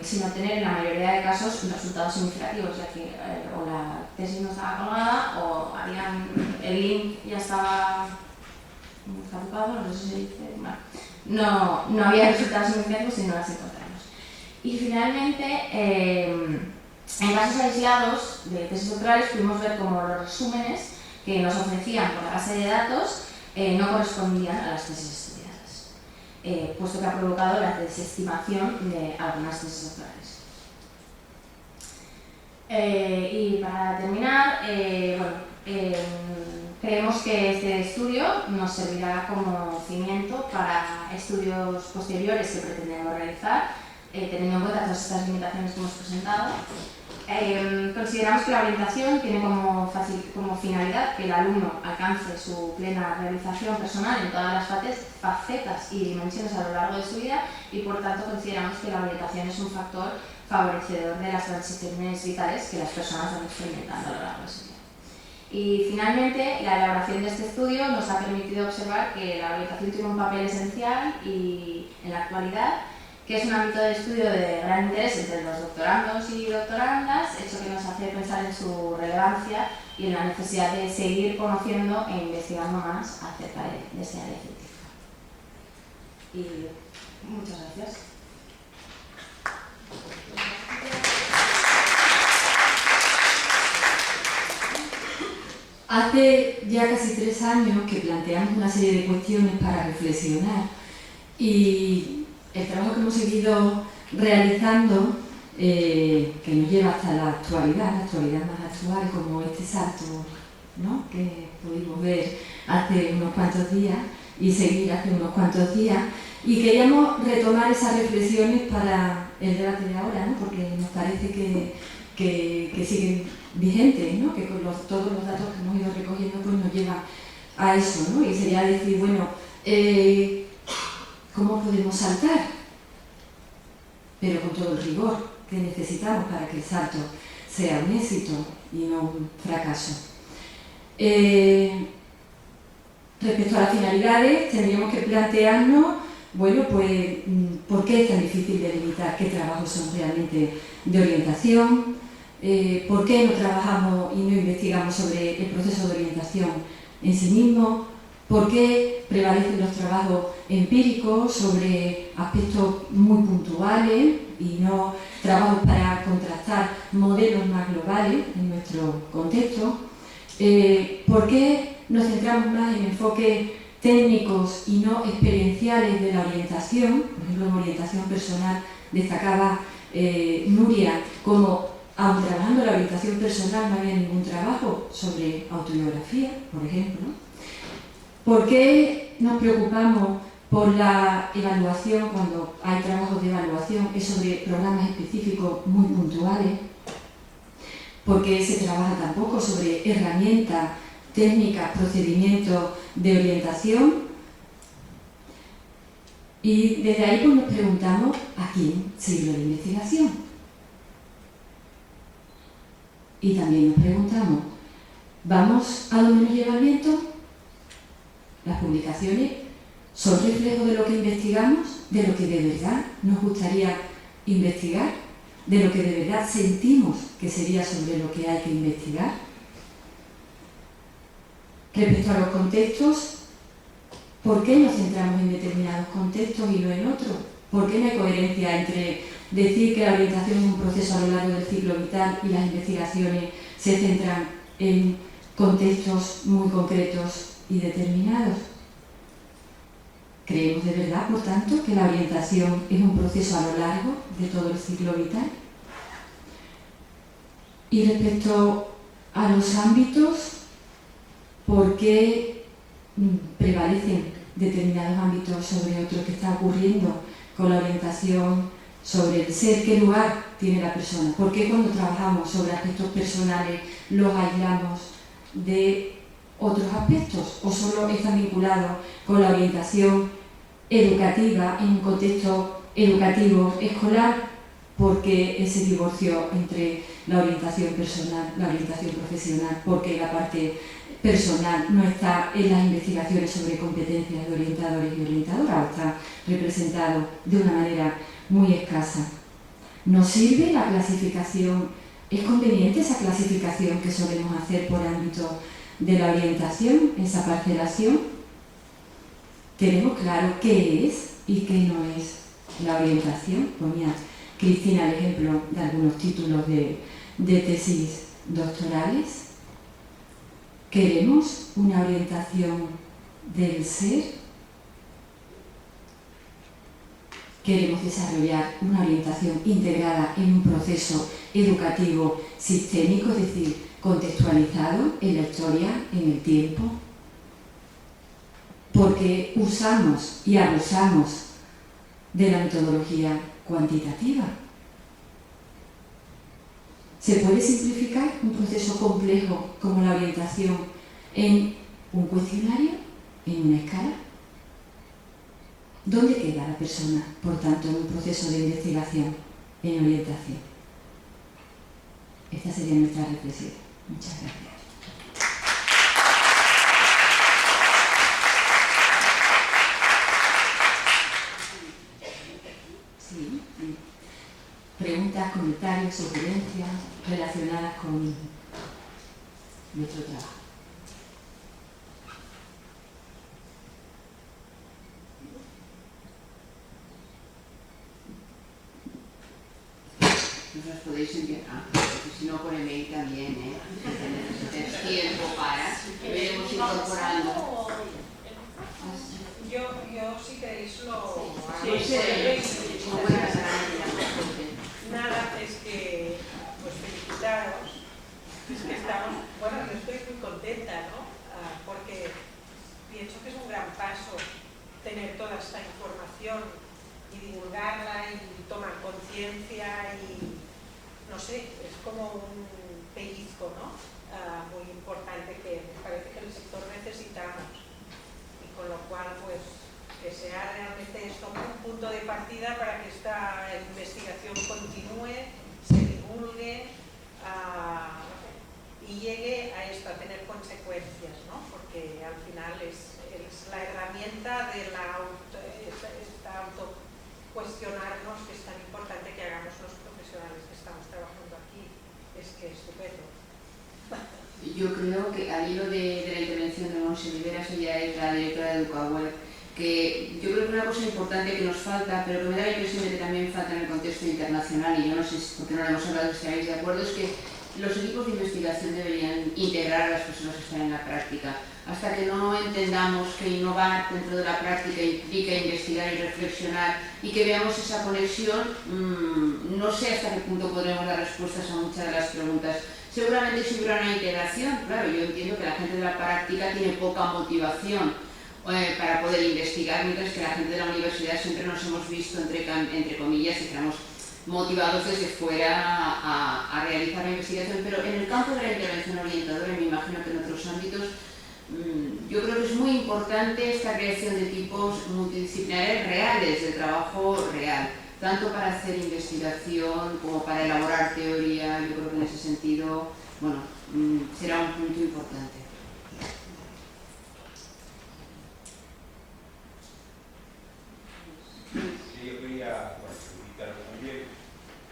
Speaker 4: sin obtener en la mayoría de casos resultados significativos, ya que o la tesis no estaba colgada o el link ya estaba caducado, no sé si se dice, no había resultados significativos y no las encontramos. Y finalmente, en casos aislados de tesis doctorales pudimos ver cómo los resúmenes que nos ofrecían por la base de datos no correspondían a las tesis estudiadas, puesto que ha provocado la desestimación de algunas tesis doctorales. Y para terminar, creemos que este estudio nos servirá como cimiento para estudios posteriores que pretendemos realizar, teniendo en cuenta todas estas limitaciones que hemos presentado. Consideramos que la orientación tiene como finalidad que el alumno alcance su plena realización personal en todas las facetas y dimensiones a lo largo de su vida, y por tanto consideramos que la orientación es un factor favorecedor de las transiciones vitales que las personas van experimentando a lo largo de su vida. Y finalmente, la elaboración de este estudio nos ha permitido observar que la orientación tiene un papel esencial y en la actualidad, que es un ámbito de estudio de gran interés entre los doctorandos y doctorandas, hecho que nos hace pensar en su relevancia y en la necesidad de seguir conociendo e investigando más acerca de esta área científica. Y muchas gracias.
Speaker 1: Hace ya casi 3 años que planteamos una serie de cuestiones para reflexionar, y el trabajo que hemos seguido realizando, que nos lleva hasta la actualidad más actual, como este salto, ¿no?, que pudimos ver hace unos cuantos días y seguir hace unos cuantos días, y queríamos retomar esas reflexiones para el debate de ahora, ¿no?, porque nos parece que siguen vigentes, ¿no?, que con todos los datos que hemos ido recogiendo pues nos llevan a eso, ¿no?, y sería decir, bueno, ¿cómo podemos saltar? Pero con todo el rigor que necesitamos para que el salto sea un éxito y no un fracaso. Respecto a las finalidades, tendríamos que plantearnos, bueno, pues, ¿por qué es tan difícil delimitar qué trabajos son realmente de orientación? ¿Por qué no trabajamos y no investigamos sobre el proceso de orientación en sí mismo? ¿Por qué prevalecen los trabajos empíricos sobre aspectos muy puntuales y no trabajos para contrastar modelos más globales en nuestro contexto? ¿Por qué nos centramos más en enfoques técnicos y no experienciales de la orientación? Por ejemplo, en orientación personal destacaba Nuria como, aun trabajando la orientación personal, no había ningún trabajo sobre autobiografía, por ejemplo. ¿Por qué nos preocupamos por la evaluación cuando hay trabajos de evaluación? Es sobre programas específicos muy puntuales. ¿Por qué se trabaja tampoco sobre herramientas técnicas, procedimientos de orientación. Y desde ahí pues nos preguntamos ¿a quién sirve la investigación? Y también nos preguntamos ¿vamos a donde nos lleva el viento? Las publicaciones son reflejo de lo que investigamos, de lo que de verdad nos gustaría investigar, de lo que de verdad sentimos que sería sobre lo que hay que investigar. Respecto a los contextos, ¿por qué nos centramos en determinados contextos y no en otros? ¿Por qué no hay coherencia entre decir que la orientación es un proceso a lo largo del ciclo vital y las investigaciones se centran en contextos muy concretos y determinados? ¿Creemos de verdad, por tanto, que la orientación es un proceso a lo largo de todo el ciclo vital? Y respecto a los ámbitos, ¿por qué prevalecen determinados ámbitos sobre otros? ¿Qué está ocurriendo con la orientación sobre el ser? ¿Qué lugar tiene la persona? ¿Por qué cuando trabajamos sobre aspectos personales los aislamos de otros aspectos o solo están vinculados con la orientación educativa en un contexto educativo escolar? Porque ese divorcio entre la orientación personal, la orientación profesional, porque la parte personal no está en las investigaciones sobre competencias de orientadores y orientadoras, está representado de una manera muy escasa. ¿Nos sirve la clasificación? ¿Es conveniente esa clasificación que solemos hacer por ámbito de la orientación, esa parcelación? ¿Tenemos claro qué es y qué no es la orientación? Ponía Cristina el ejemplo de algunos títulos de tesis doctorales. ¿Queremos una orientación del ser? ¿Queremos desarrollar una orientación integrada en un proceso educativo sistémico, es decir, contextualizado en la historia, en el tiempo? Porque usamos y abusamos de la metodología cuantitativa. ¿Se puede simplificar un proceso complejo como la orientación en un cuestionario, en una escala? ¿Dónde queda la persona, por tanto, en un proceso de investigación, en orientación? Esta sería nuestra reflexión. Muchas gracias. Sí. Preguntas, comentarios, sugerencias relacionadas con nuestro trabajo.
Speaker 2: Nos las podéis enviar, porque si no por email también, si tenéis tiempo para, veremos incorporando.
Speaker 5: Yo si queréis lo hago. Nada, es que pues felicitaros. Es que estamos, bueno, yo estoy muy contenta, ¿no? Porque pienso que es un gran paso tener toda esta información y divulgarla y tomar conciencia y no sé, es como un pellizco, ¿no? Muy importante que me parece que el sector necesitamos. Con lo cual, pues, que sea realmente esto un punto de partida para que esta investigación continúe, se divulgue y llegue a esto, a tener consecuencias, ¿no? Porque al final es la herramienta de la autocuestionarnos, que es tan importante que hagamos los profesionales que estamos trabajando aquí. Es que es estupendo.
Speaker 2: Yo creo que al hilo de la intervención de Monse Rivera, ella es la directora de EducaWeb, que yo creo que una cosa importante que nos falta, pero que me da la impresión de que también falta en el contexto internacional, y yo no sé por qué no lo hemos hablado, si estáis de acuerdo, es que los equipos de investigación deberían integrar a las personas que están en la práctica. Hasta que no entendamos que innovar dentro de la práctica implica investigar y reflexionar y que veamos esa conexión, no sé hasta qué punto podremos dar respuestas a muchas de las preguntas. Seguramente si hubiera una integración, claro, yo entiendo que la gente de la práctica tiene poca motivación para poder investigar, mientras que la gente de la universidad siempre nos hemos visto, entre comillas, dijéramos, motivados desde fuera a realizar la investigación, pero en el campo de la intervención orientadora, me imagino que en otros ámbitos, yo creo que es muy importante esta creación de equipos multidisciplinares reales, de trabajo real, tanto para hacer investigación como para elaborar teoría. Yo creo que en ese sentido, bueno, será un punto importante.
Speaker 6: Sí, yo quería invitar también,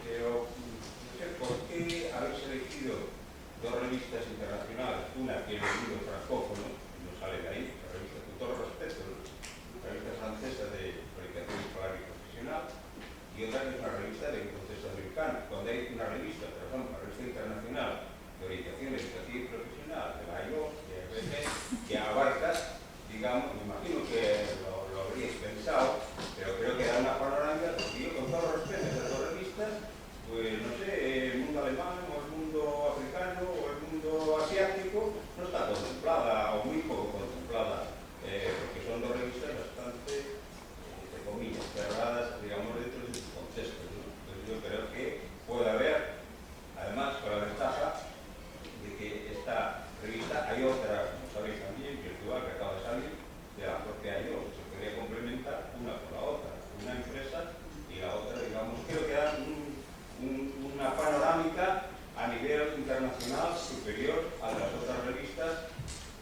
Speaker 6: pero no sé por qué habéis elegido dos revistas internacionales, una que es el mundo francófono, no sale de ahí, la revista, con todo respeto, la revista francesa de orientación escolar y profesional, y otra que es una revista del contexto americano. Cuando hay una revista, por ejemplo, la revista internacional de orientación educativa y profesional, de la IOS, que abarca, digamos, me imagino que lo habríais pensado, pero creo que da una panorámica, porque yo, con todo respeto a esas dos revistas, pues no sé, el mundo alemán o el mundo africano o el mundo asiático no está contemplada o muy poco contemplada, porque son dos revistas bastante, entre comillas, cerradas, digamos, dentro de sus contextos, ¿no? Entonces yo creo que puede haber, además con la ventaja de que esta revista, hay otra, como sabéis también, virtual, que acaba de salir, de la propia IOS, se podría complementar una con la otra, una empresa y la otra, digamos, creo que dan una panorámica a nivel internacional superior a las otras revistas,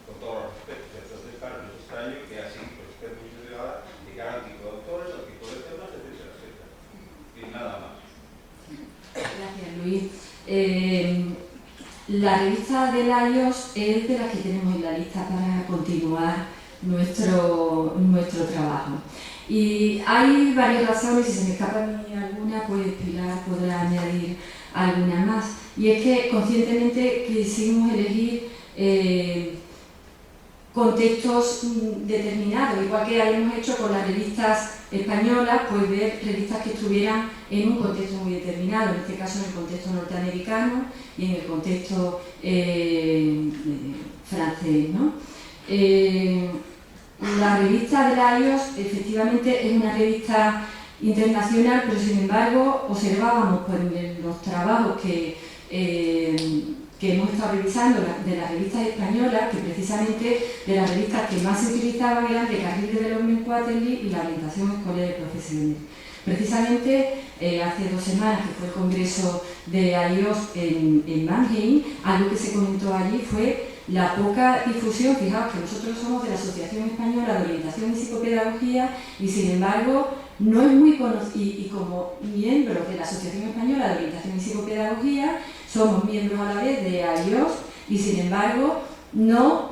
Speaker 6: con todos los respetos. Entonces, claro, no es extraño que así pues, esté muy ligada de cara al tipo de autores, al tipo de temas, etcétera, etcétera. Y nada más.
Speaker 1: Gracias, Luis. La revista de la IOS es de las que tenemos en la lista para continuar nuestro trabajo. Y hay varias razones, si se me escapa a mí alguna, pues Pilar podrá añadir alguna más. Y es que conscientemente quisimos elegir contextos determinados, igual que habíamos hecho con las revistas españolas, pues ver revistas que estuvieran en un contexto muy determinado, en este caso en el contexto norteamericano y en el contexto francés, ¿no? La revista de la IOS efectivamente es una revista internacional, pero sin embargo observábamos por los trabajos que hemos estado revisando de las revistas españolas, que precisamente de las revistas que más se utilizaban eran de Career Development Quarterly y la orientación escolar de profesiones. Precisamente hace 2 semanas, que fue el congreso de IOS en Mannheim, algo que se comentó allí fue la poca difusión. Fijaos que nosotros somos de la Asociación Española de Orientación y Psicopedagogía y sin embargo no es muy conocido, y como miembros de la Asociación Española de Orientación y Psicopedagogía somos miembros a la vez de IOS y sin embargo no,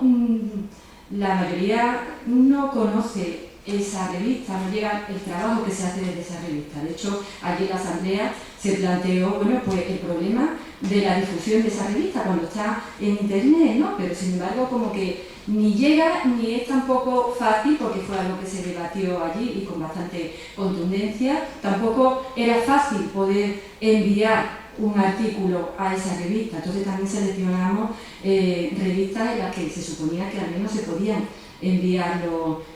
Speaker 1: la mayoría no conoce esa revista, no llega el trabajo que se hace desde esa revista. De hecho, aquí en la asamblea se planteó, bueno, pues el problema de la difusión de esa revista cuando está en internet, ¿no? Pero sin embargo como que ni llega ni es tampoco fácil, porque fue algo que se debatió allí y con bastante contundencia, tampoco era fácil poder enviar un artículo a esa revista. Entonces también seleccionamos revistas en las que se suponía que al menos se podían enviar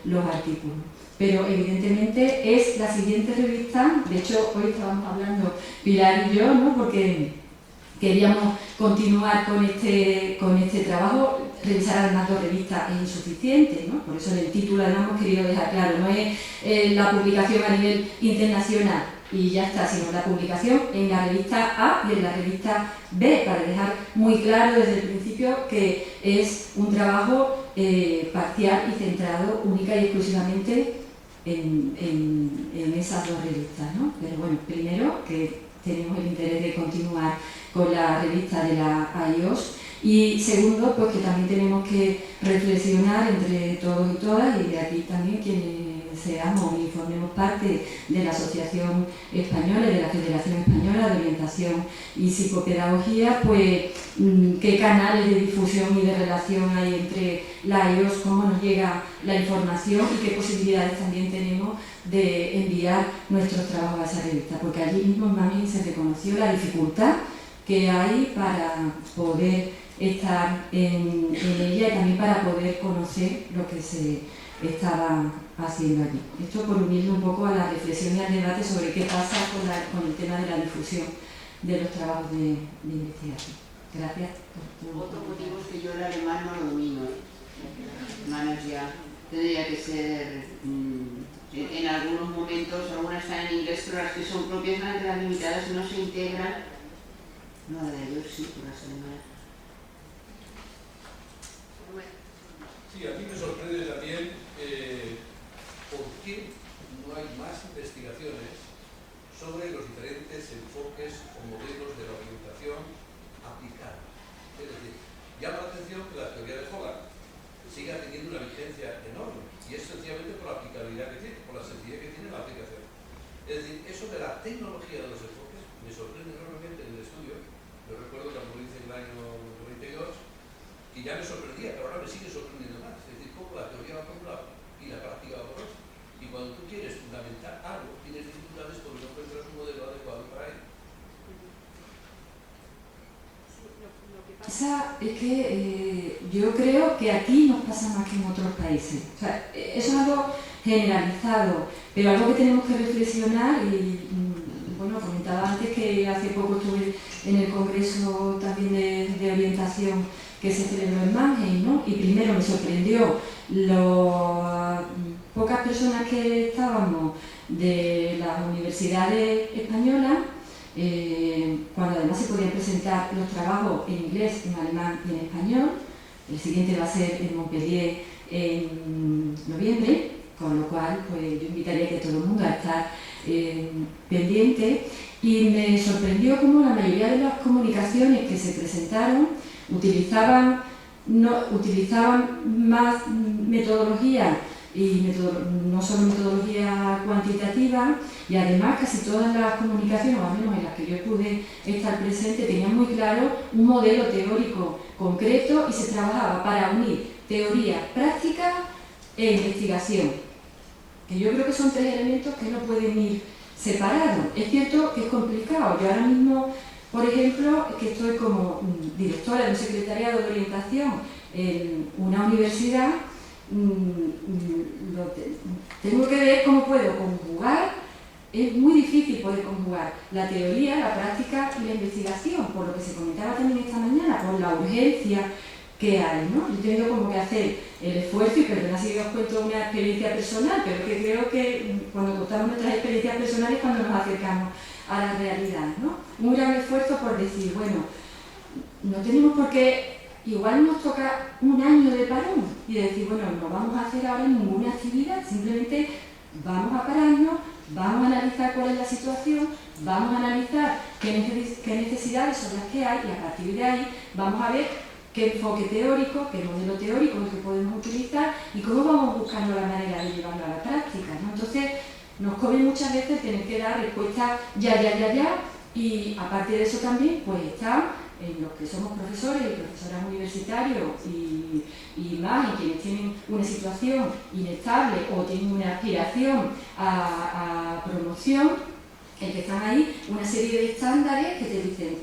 Speaker 1: los artículos. Pero evidentemente es la siguiente revista. De hecho, hoy estábamos hablando Pilar y yo, ¿no? Porque queríamos continuar con este trabajo. Revisar además 2 revistas es insuficiente, ¿no? Por eso en el título además hemos querido dejar claro, no es la publicación a nivel internacional y ya está, sino la publicación en la revista A y en la revista B, para dejar muy claro desde el principio que es un trabajo parcial y centrado única y exclusivamente en esas 2 revistas, ¿no? Pero bueno, primero que tenemos el interés de continuar con la revista de la IOS y segundo, pues que también tenemos que reflexionar entre todos y todas, y de aquí también quienes seamos y formemos parte de la Asociación Española y de la Federación Española de Orientación y Psicopedagogía, pues qué canales de difusión y de relación hay entre la IOS, cómo nos llega la información y qué posibilidades también tenemos de enviar nuestros trabajos a esa revista, porque allí mismo también se reconoció la dificultad que hay para poder estar en ella y también para poder conocer lo que se estaba haciendo allí. Esto por unirlo un poco a la reflexión y al debate sobre qué pasa con el tema de la difusión de los trabajos de investigación. Gracias.
Speaker 2: Otro motivo es que yo el alemán no lo domino. Hermanos, ya tendría que ser, en algunos momentos, algunas están en inglés, pero las que son propias van a quedar limitadas y no se integran. No, la de ellos sí, por las alemanas.
Speaker 7: Sí, a mí me sorprende también por qué no hay más investigaciones sobre los diferentes enfoques o modelos de la orientación aplicada. Es decir, llama la atención que la teoría de Holland siga teniendo una vigencia enorme, y es sencillamente por la aplicabilidad que tiene, por la sencillez que tiene la aplicación. Es decir, eso de la tecnología de los enfoques me sorprende enormemente en el estudio. Yo recuerdo cuando lo hice en el año 92, y ya me sorprendía, pero ahora me sigue sorprendiendo más. Es decir, cómo la teoría va por un lado y la práctica va por otro. Y cuando tú quieres fundamentar algo, tienes dificultades porque no encuentras un modelo adecuado para ello.
Speaker 1: Es que yo creo que aquí nos pasa más que en otros países. O sea, eso es algo generalizado, pero algo que tenemos que reflexionar y, bueno, comentaba antes que hace poco estuve en el congreso también de orientación que se celebró en Mannheim, ¿no? Y primero me sorprendió las pocas personas que estábamos de las universidades españolas, cuando además se podían presentar los trabajos en inglés, en alemán y en español. El siguiente va a ser en Montpellier en noviembre, con lo cual pues, yo invitaría a todo el mundo a estar pendiente. Y me sorprendió cómo la mayoría de las comunicaciones que se presentaron utilizaban más metodología y no solo metodología cuantitativa, y además casi todas las comunicaciones, o al menos en las que yo pude estar presente, tenían muy claro un modelo teórico concreto y se trabajaba para unir teoría, práctica e investigación, que yo creo que son tres elementos que no pueden ir separados. Es cierto que es complicado. Yo ahora mismo, por ejemplo, que estoy como directora de un secretariado de orientación en una universidad, tengo que ver cómo puedo conjugar. Es muy difícil poder conjugar la teoría, la práctica y la investigación, por lo que se comentaba también esta mañana, por la urgencia que hay, ¿no? Yo tengo como que hacer el esfuerzo, y perdona si os cuento una experiencia personal, pero que creo que cuando contamos nuestras experiencias personales es cuando nos acercamos a la realidad, ¿no? Un gran esfuerzo por decir, bueno, no tenemos por qué. Igual nos toca un año de parón y decir, bueno, no vamos a hacer ahora ninguna actividad, simplemente vamos a pararnos, vamos a analizar cuál es la situación, vamos a analizar qué necesidades son las que hay, y a partir de ahí vamos a ver qué enfoque teórico, qué modelo teórico es el que podemos utilizar y cómo vamos buscando la manera de llevarlo a la práctica, ¿no? Entonces, nos come muchas veces tener que dar respuestas ya, y aparte de eso también, pues está en los que somos profesores y profesoras universitarios y más, y quienes tienen una situación inestable o tienen una aspiración a promoción, el que están ahí una serie de estándares que te dicen,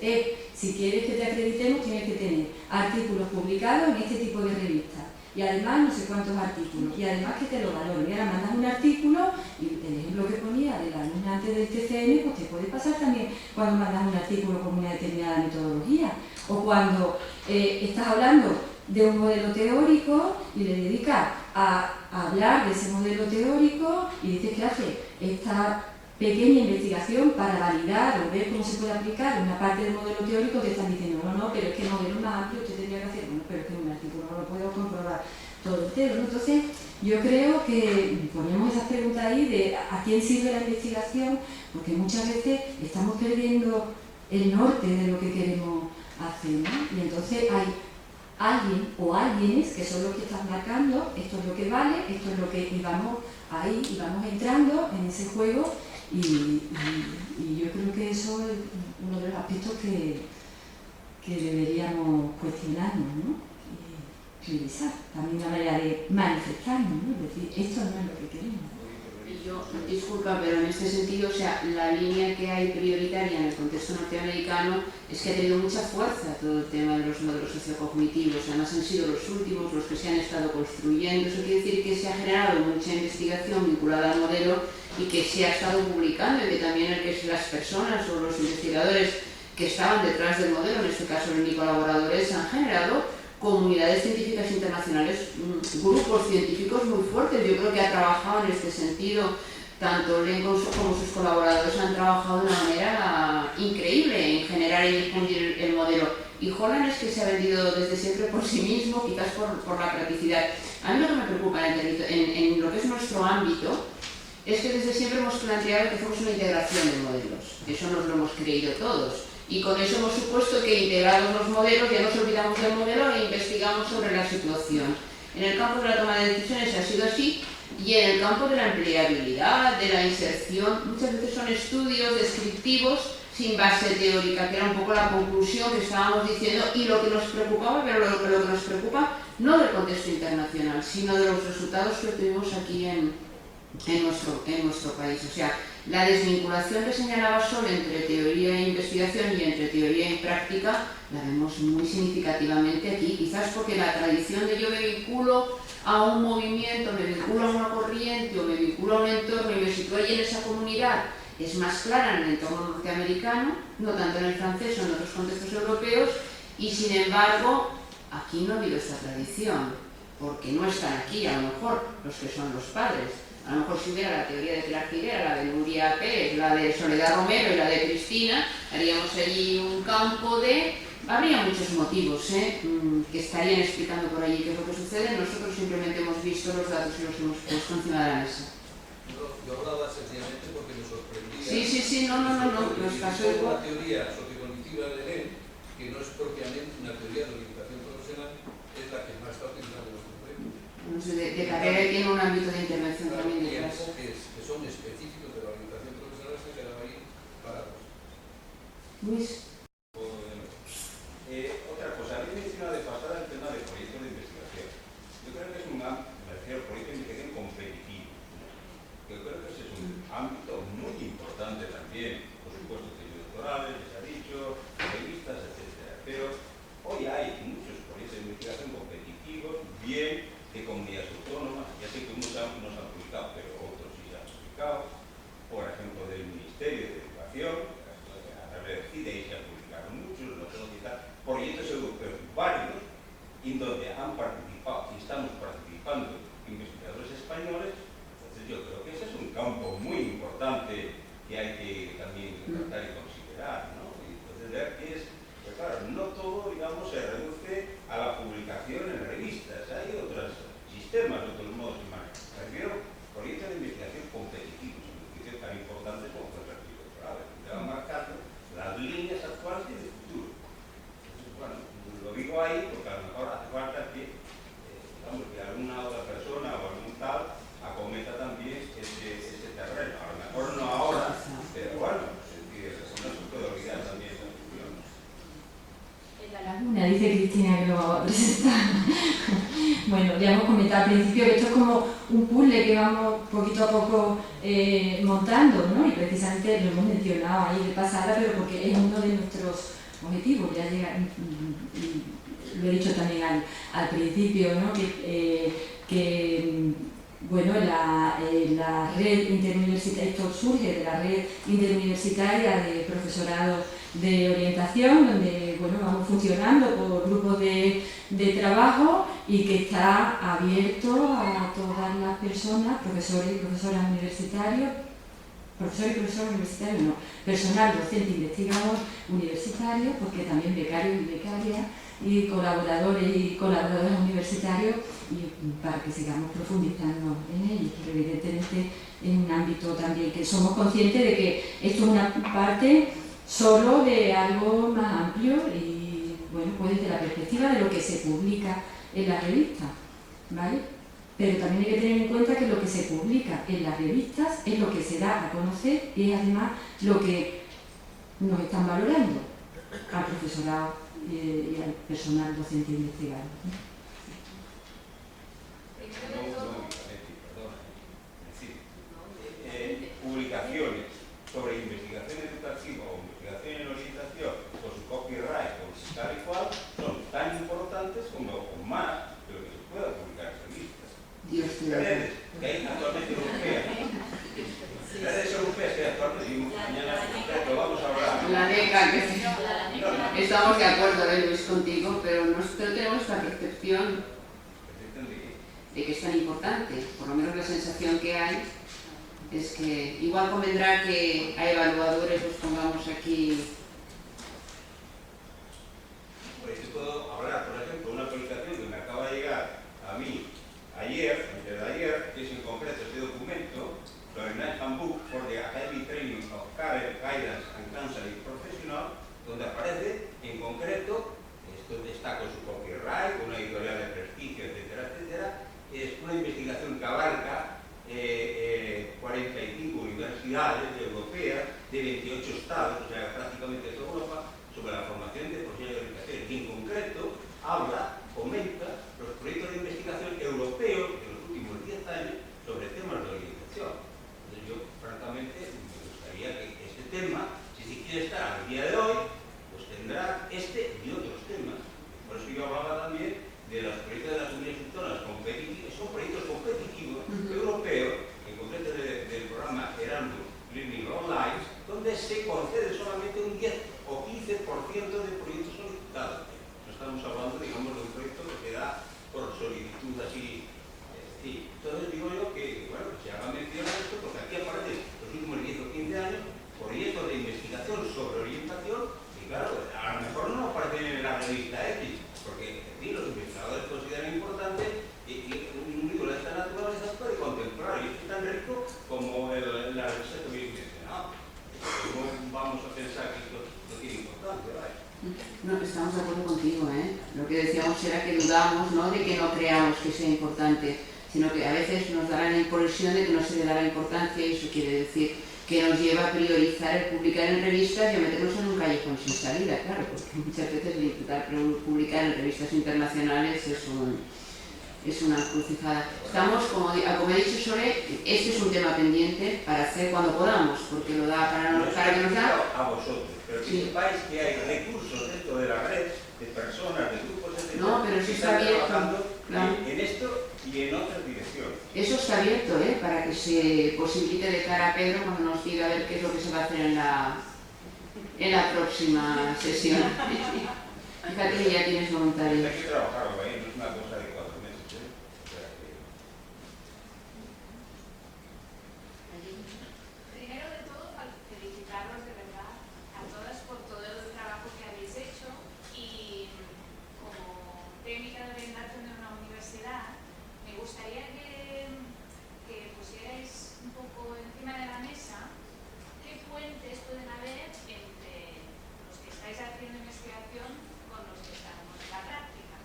Speaker 1: si quieres que te acreditemos tienes que tener artículos publicados en este tipo de revistas, y además no sé cuántos artículos, y además que te lo valoren. Y ahora mandas un artículo, y el ejemplo que ponía de la alumna antes del TCM, pues te puede pasar también cuando mandas un artículo con una determinada metodología, o cuando estás hablando de un modelo teórico y le dedicas a hablar de ese modelo teórico y dices que hace esta pequeña investigación para validar o ver cómo se puede aplicar una parte del modelo teórico, te están diciendo, no, pero es que el modelo es más amplio, usted tendría que hacer, bueno, pero es que en un artículo no lo puedo comprobar todo entero, ¿no? Entonces, yo creo que ponemos esas preguntas ahí de a quién sirve la investigación, porque muchas veces estamos perdiendo el norte de lo que queremos hacer, ¿no? Y entonces hay alguien o alguienes que son los que están marcando, esto es lo que vale, esto es lo que, y vamos ahí, y vamos entrando en ese juego. Y yo creo que eso es uno de los aspectos que deberíamos cuestionarnos, ¿no? Y revisar. También una manera de manifestarnos, ¿no? Es decir, esto no es lo que queremos.
Speaker 2: Yo, disculpa, pero en este sentido, o sea, la línea que hay prioritaria en el contexto norteamericano es que ha tenido mucha fuerza todo el tema de los modelos sociocognitivos, además han sido los últimos, los que se han estado construyendo. Eso quiere decir que se ha generado mucha investigación vinculada al modelo y que se ha estado publicando, y que también las personas o los investigadores que estaban detrás del modelo, en este caso mis colaboradores, han generado comunidades científicas internacionales, grupos científicos muy fuertes. Yo creo que ha trabajado en este sentido, tanto Len como sus colaboradores han trabajado de una manera increíble en generar y difundir el modelo. Y Holland es que se ha vendido desde siempre por sí mismo, quizás por la practicidad. A mí lo que me preocupa en lo que es nuestro ámbito es que desde siempre hemos planteado que hacemos una integración de modelos. Eso nos lo hemos creído todos. Y con eso hemos supuesto que integrados los modelos ya nos olvidamos del modelo e investigamos sobre la situación. En el campo de la toma de decisiones ha sido así, y en el campo de la empleabilidad, de la inserción, muchas veces son estudios descriptivos sin base teórica, que era un poco la conclusión que estábamos diciendo, y lo que nos preocupaba, pero lo que nos preocupa no del contexto internacional, sino de los resultados que tuvimos aquí en nuestro país. O sea, la desvinculación que señalaba Sol entre teoría e investigación y entre teoría y práctica la vemos muy significativamente aquí, quizás porque la tradición de yo me vinculo a un movimiento, me vinculo a una corriente o me vinculo a un entorno y me sitúo allí en esa comunidad es más clara en el entorno norteamericano, no tanto en el francés o en otros contextos europeos, y sin embargo aquí no ha habido esta tradición, porque no están aquí a lo mejor los que son los padres. A lo mejor si hubiera la teoría de Clark Higuera, la de Nuria Pérez, la de Soledad Romero y la de Cristina, haríamos allí un campo de... Habría muchos motivos que estarían explicando por allí qué es lo que sucede. Nosotros simplemente hemos visto los datos y los hemos puesto encima de la mesa.
Speaker 7: Yo hablaba sencillamente porque me sorprendía.
Speaker 2: Sí, no es caso de...
Speaker 7: Una teoría sociocognitiva de Len, que no es propiamente una teoría de orientación profesional, es la que más está utilizando nuestro proyecto.
Speaker 2: De carrera tiene un ámbito de intervención también detrás.
Speaker 7: Que son específicos de la orientación profesional, se quedan ahí parados.
Speaker 2: Luis.
Speaker 6: Otra cosa, habéis mencionado de pasada el tema de proyectos de investigación. Yo creo que es un proyecto de investigación competitivo. Yo creo que ese es un ámbito muy importante también. Por supuesto, tesis doctorales, les ha dicho, revistas, etc. Pero hoy hay muchos proyectos de investigación competitivos, bien de comunidades autónomas, ya sé que unos no se han publicado, pero otros sí se han publicado, por ejemplo, del Ministerio de Educación, a través de CIDE se han publicado muchos, no tengo que citar, proyectos europeos varios, en donde han participado y estamos participando investigadores españoles. Entonces yo creo que ese es un campo muy importante que hay que también tratar y considerar, ¿no? Y entonces ver que es, pues claro, no todo, digamos, se reduce a la publicación en revistas, hay otros sistemas, otros modos de manejo. Prefiero proyectos de investigación competitivos, investigación tan importantes como los doctorales, que van marcando las líneas actuales y del futuro. Entonces, bueno, lo digo ahí porque a lo mejor hace falta que, digamos, que alguna otra persona o algún tal acometa también ese terreno. A lo mejor no ahora, pero bueno, no se puede olvidar también esa cuestión.
Speaker 1: En la laguna, dice Cristina que lo va a presentar. Bueno, ya hemos comentado al principio que esto es como un puzzle que vamos poquito a poco montando, ¿no? Y precisamente lo hemos mencionado ahí de pasada, pero porque es uno de nuestros objetivos. Ya llega, lo he dicho también al principio, ¿no? Bueno, la red interuniversitaria, esto surge de la red interuniversitaria de profesorado de orientación, donde bueno, vamos funcionando por grupos de trabajo y que está abierto a todas las personas, profesores y profesoras universitarios, no, personal docente investigador universitario, porque también becarios y becarias, y colaboradores y colaboradoras universitarios, y para que sigamos profundizando en ello, pero evidentemente en un ámbito también que somos conscientes de que esto es una parte solo de algo más amplio y bueno, pues desde la perspectiva de lo que se publica en la revista, ¿vale? Pero también hay que tener en cuenta que lo que se publica en las revistas es lo que se da a conocer y es además lo que nos están valorando al profesorado y al personal docente investigado. estoy de acuerdo.
Speaker 6: redes que hay actualmente europeas, redes europeas que hay actualmente, y mañana lo vamos a hablar.
Speaker 2: La NECA, que estamos de acuerdo, Luis, contigo, pero nosotros tenemos la percepción de que es tan importante. Por lo menos la sensación que hay es que igual convendrá que a evaluadores los pongamos aquí.
Speaker 6: Pues yo puedo hablar, por ejemplo, una publicación que me acaba de llegar a mí ayer, antes de ayer, que es en concreto este documento, The Handbook for the Academic Training of Career Guidance and Counseling Professional, donde aparece en concreto, esto está con su copyright, una editorial de prestigio, etcétera, etcétera, es una investigación que abarca 45 universidades europeas de 28 estados, o sea, prácticamente toda Europa, sobre la formación de profesionales de orientación. Y en concreto habla, comenta los proyectos de investigación europeos de los últimos 10 años sobre temas de orientación. Entonces yo, francamente, me gustaría que este tema, si se quiere estar al día de hoy, pues tendrá este y otros temas. Por eso yo hablaba también de los proyectos de las universidades competitivas, son proyectos competitivos europeos, en concreto del programa Erasmus Learning Online, donde se concede solamente un 10 o 15% de proyectos solicitados. No estamos hablando, digamos, de un proyecto que se da por solicitud así. Entonces digo yo que, bueno, se haga mención a esto, porque aquí aparecen los últimos 10 o 15 años proyectos de investigación sobre orientación, y claro, a lo mejor no aparecen en la revista X, porque los investigadores consideran importante y un libro de esta naturaleza puede contemplar, y es tan rico como la revista que habéis mencionado. ¿Cómo vamos a pensar que esto no tiene importancia? ¿Vale?
Speaker 2: No, estamos de acuerdo contigo, ¿eh? Lo que decíamos era que dudamos, no de que no creamos que sea importante, sino que a veces nos dará la impresión de que no se le dará importancia, y eso quiere decir que nos lleva a priorizar el publicar en revistas y a meternos en un callejón sin salida, claro, porque muchas veces el intentar publicar en revistas internacionales es una crucijada. Estamos, como he dicho, Sole, este es un tema pendiente para hacer cuando podamos, porque lo da para que nos da
Speaker 6: a vosotros, pero que sepáis que hay recursos dentro de la red, de personas, de grupos, etc.
Speaker 2: No, pero eso está abierto, claro,
Speaker 6: en esto y en otras direcciones.
Speaker 2: Eso está abierto, para que se posibilite de cara a Pedro cuando nos diga a ver qué es lo que se va a hacer en la próxima sesión. Fíjate que ya tienes voluntarios.
Speaker 6: Hay que trabajarlo ahí, no es una cosa de 4 meses.
Speaker 8: Primero de todo, felicitaros de verdad a todas por todo el trabajo que habéis hecho, y como técnica de orientación de una universidad, me gustaría que pusierais un poco encima de la mesa qué puentes pueden haber entre los que estáis haciendo investigación con los que estamos en la práctica.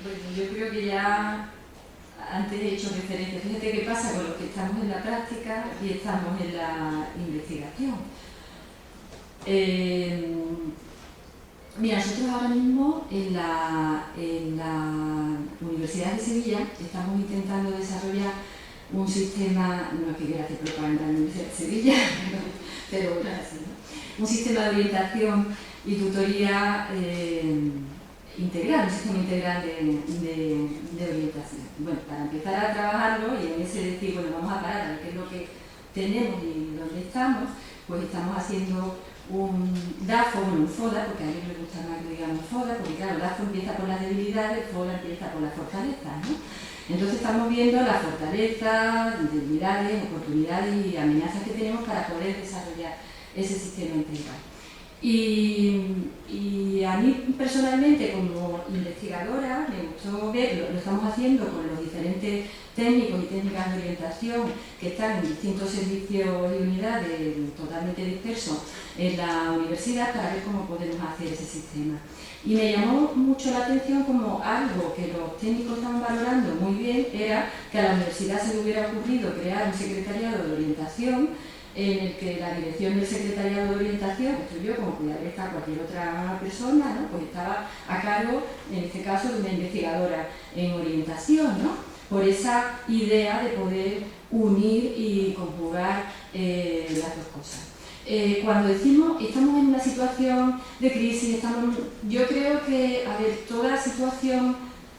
Speaker 1: Bueno, yo creo que ya antes he hecho referencia. Fíjate qué pasa con los que estamos en la práctica y estamos en la investigación. Mira, nosotros ahora mismo en la Universidad de Sevilla estamos intentando desarrollar un sistema, no es que quiera hacer propaganda en la Universidad de Sevilla, pero bueno, así, ¿no? Un sistema de orientación y tutoría integral, un sistema integral de orientación. Bueno, para empezar a trabajarlo y en ese decir, bueno, vamos a parar a ver qué es lo que tenemos y dónde estamos, pues estamos haciendo un DAFO, un FODA, porque a mí me gusta más que digamos FODA, porque claro, DAFO empieza por las debilidades, FODA empieza por las fortalezas, ¿no? Entonces estamos viendo las fortalezas, debilidades, oportunidades y amenazas que tenemos para poder desarrollar ese sistema integral. Y a mí personalmente, como investigadora, me gustó ver, lo estamos haciendo con los diferentes técnicos y técnicas de orientación que están en distintos servicios y unidades totalmente dispersos en la universidad, para ver cómo podemos hacer ese sistema. Y me llamó mucho la atención como algo que los técnicos estaban valorando muy bien era que a la universidad se le hubiera ocurrido crear un secretariado de orientación en el que la dirección del secretariado de orientación, que estoy yo, como podría estar cualquier otra persona, ¿no? Pues estaba a cargo, en este caso, de una investigadora en orientación, ¿no? Por esa idea de poder unir y conjugar las dos cosas. cuando decimos estamos en una situación de crisis, yo creo que, a ver, toda situación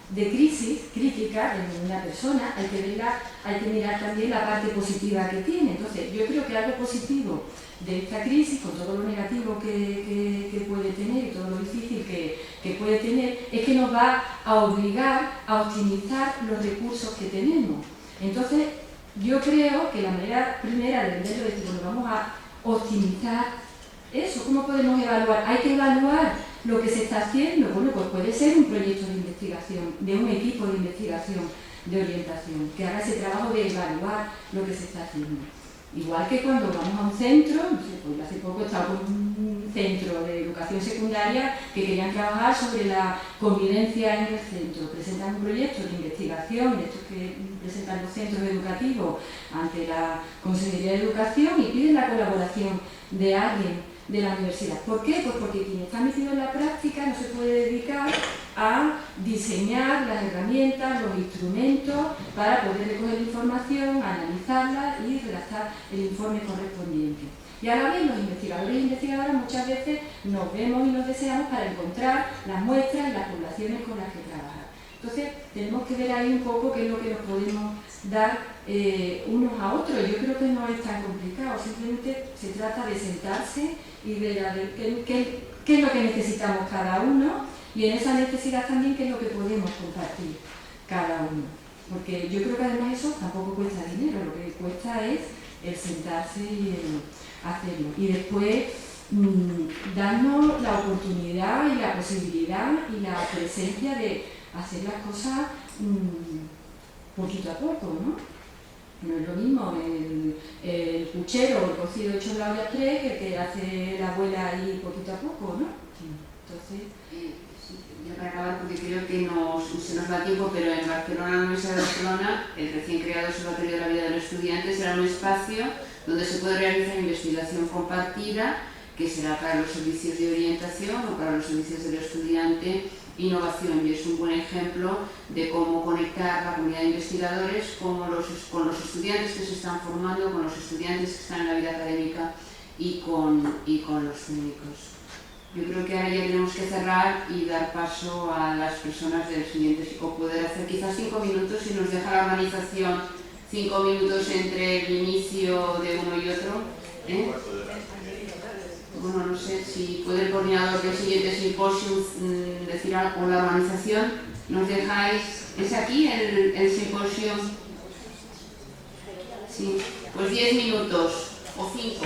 Speaker 1: de crisis crítica de una persona hay que mirar también la parte positiva que tiene. Entonces, yo creo que algo positivo de esta crisis, con todo lo negativo que puede tener y todo lo difícil que puede tener, es que nos va a obligar a optimizar los recursos que tenemos. Entonces, yo creo que la manera primera de venderlo es que bueno, vamos a optimizar eso. ¿Cómo podemos evaluar? Hay que evaluar lo que se está haciendo. Bueno, pues puede ser un proyecto de investigación, de un equipo de investigación de orientación, que haga ese trabajo de evaluar lo que se está haciendo. Igual que cuando vamos a un centro, no sé, pues hace poco estaba con un centro de educación secundaria que querían trabajar sobre la convivencia en el centro. Presentan un proyecto de investigación, de estos que presentan los centros educativos ante la Consejería de Educación y piden la colaboración de alguien de la universidad. ¿Por qué? Pues porque quien está metido en la práctica no se puede dedicar a diseñar las herramientas, los instrumentos para poder recoger información, analizarla y redactar el informe correspondiente. Y a la vez los investigadores e investigadoras muchas veces nos vemos y nos deseamos para encontrar las muestras y las poblaciones con las que trabajar. Entonces tenemos que ver ahí un poco qué es lo que nos podemos dar unos a otros. Yo creo que no es tan complicado, simplemente se trata de sentarse y ver a ver qué es lo que necesitamos cada uno y en esa necesidad también qué es lo que podemos compartir cada uno. Porque yo creo que además eso tampoco cuesta dinero, lo que cuesta es el sentarse y el hacerlo. Y después darnos la oportunidad y la posibilidad y la presencia de hacer las cosas poquito a poco, ¿no? No es lo mismo el puchero o el cocido hecho en la olla 3 que el que hace la abuela ahí poquito a poco, ¿no? Entonces...
Speaker 2: Ya para acabar, porque creo que se nos va tiempo, pero en Barcelona, la Universidad de Barcelona, el recién creado Observatorio de la Vida de los Estudiantes será un espacio donde se puede realizar investigación compartida, que será para los servicios de orientación o para los servicios del estudiante, innovación, y es un buen ejemplo de cómo conectar la comunidad de investigadores con los estudiantes que se están formando, con los estudiantes que están en la vida académica y con los técnicos. Yo creo que ahora ya tenemos que cerrar y dar paso a las personas del siguiente, o poder hacer quizás 5 minutos, si nos deja la organización 5 minutos entre el inicio de uno y otro. Bueno, no sé si puede el coordinador del siguiente simposio decir algo con la organización. ¿Nos dejáis? ¿Es aquí el simposio? Sí, pues 10 minutos o 5.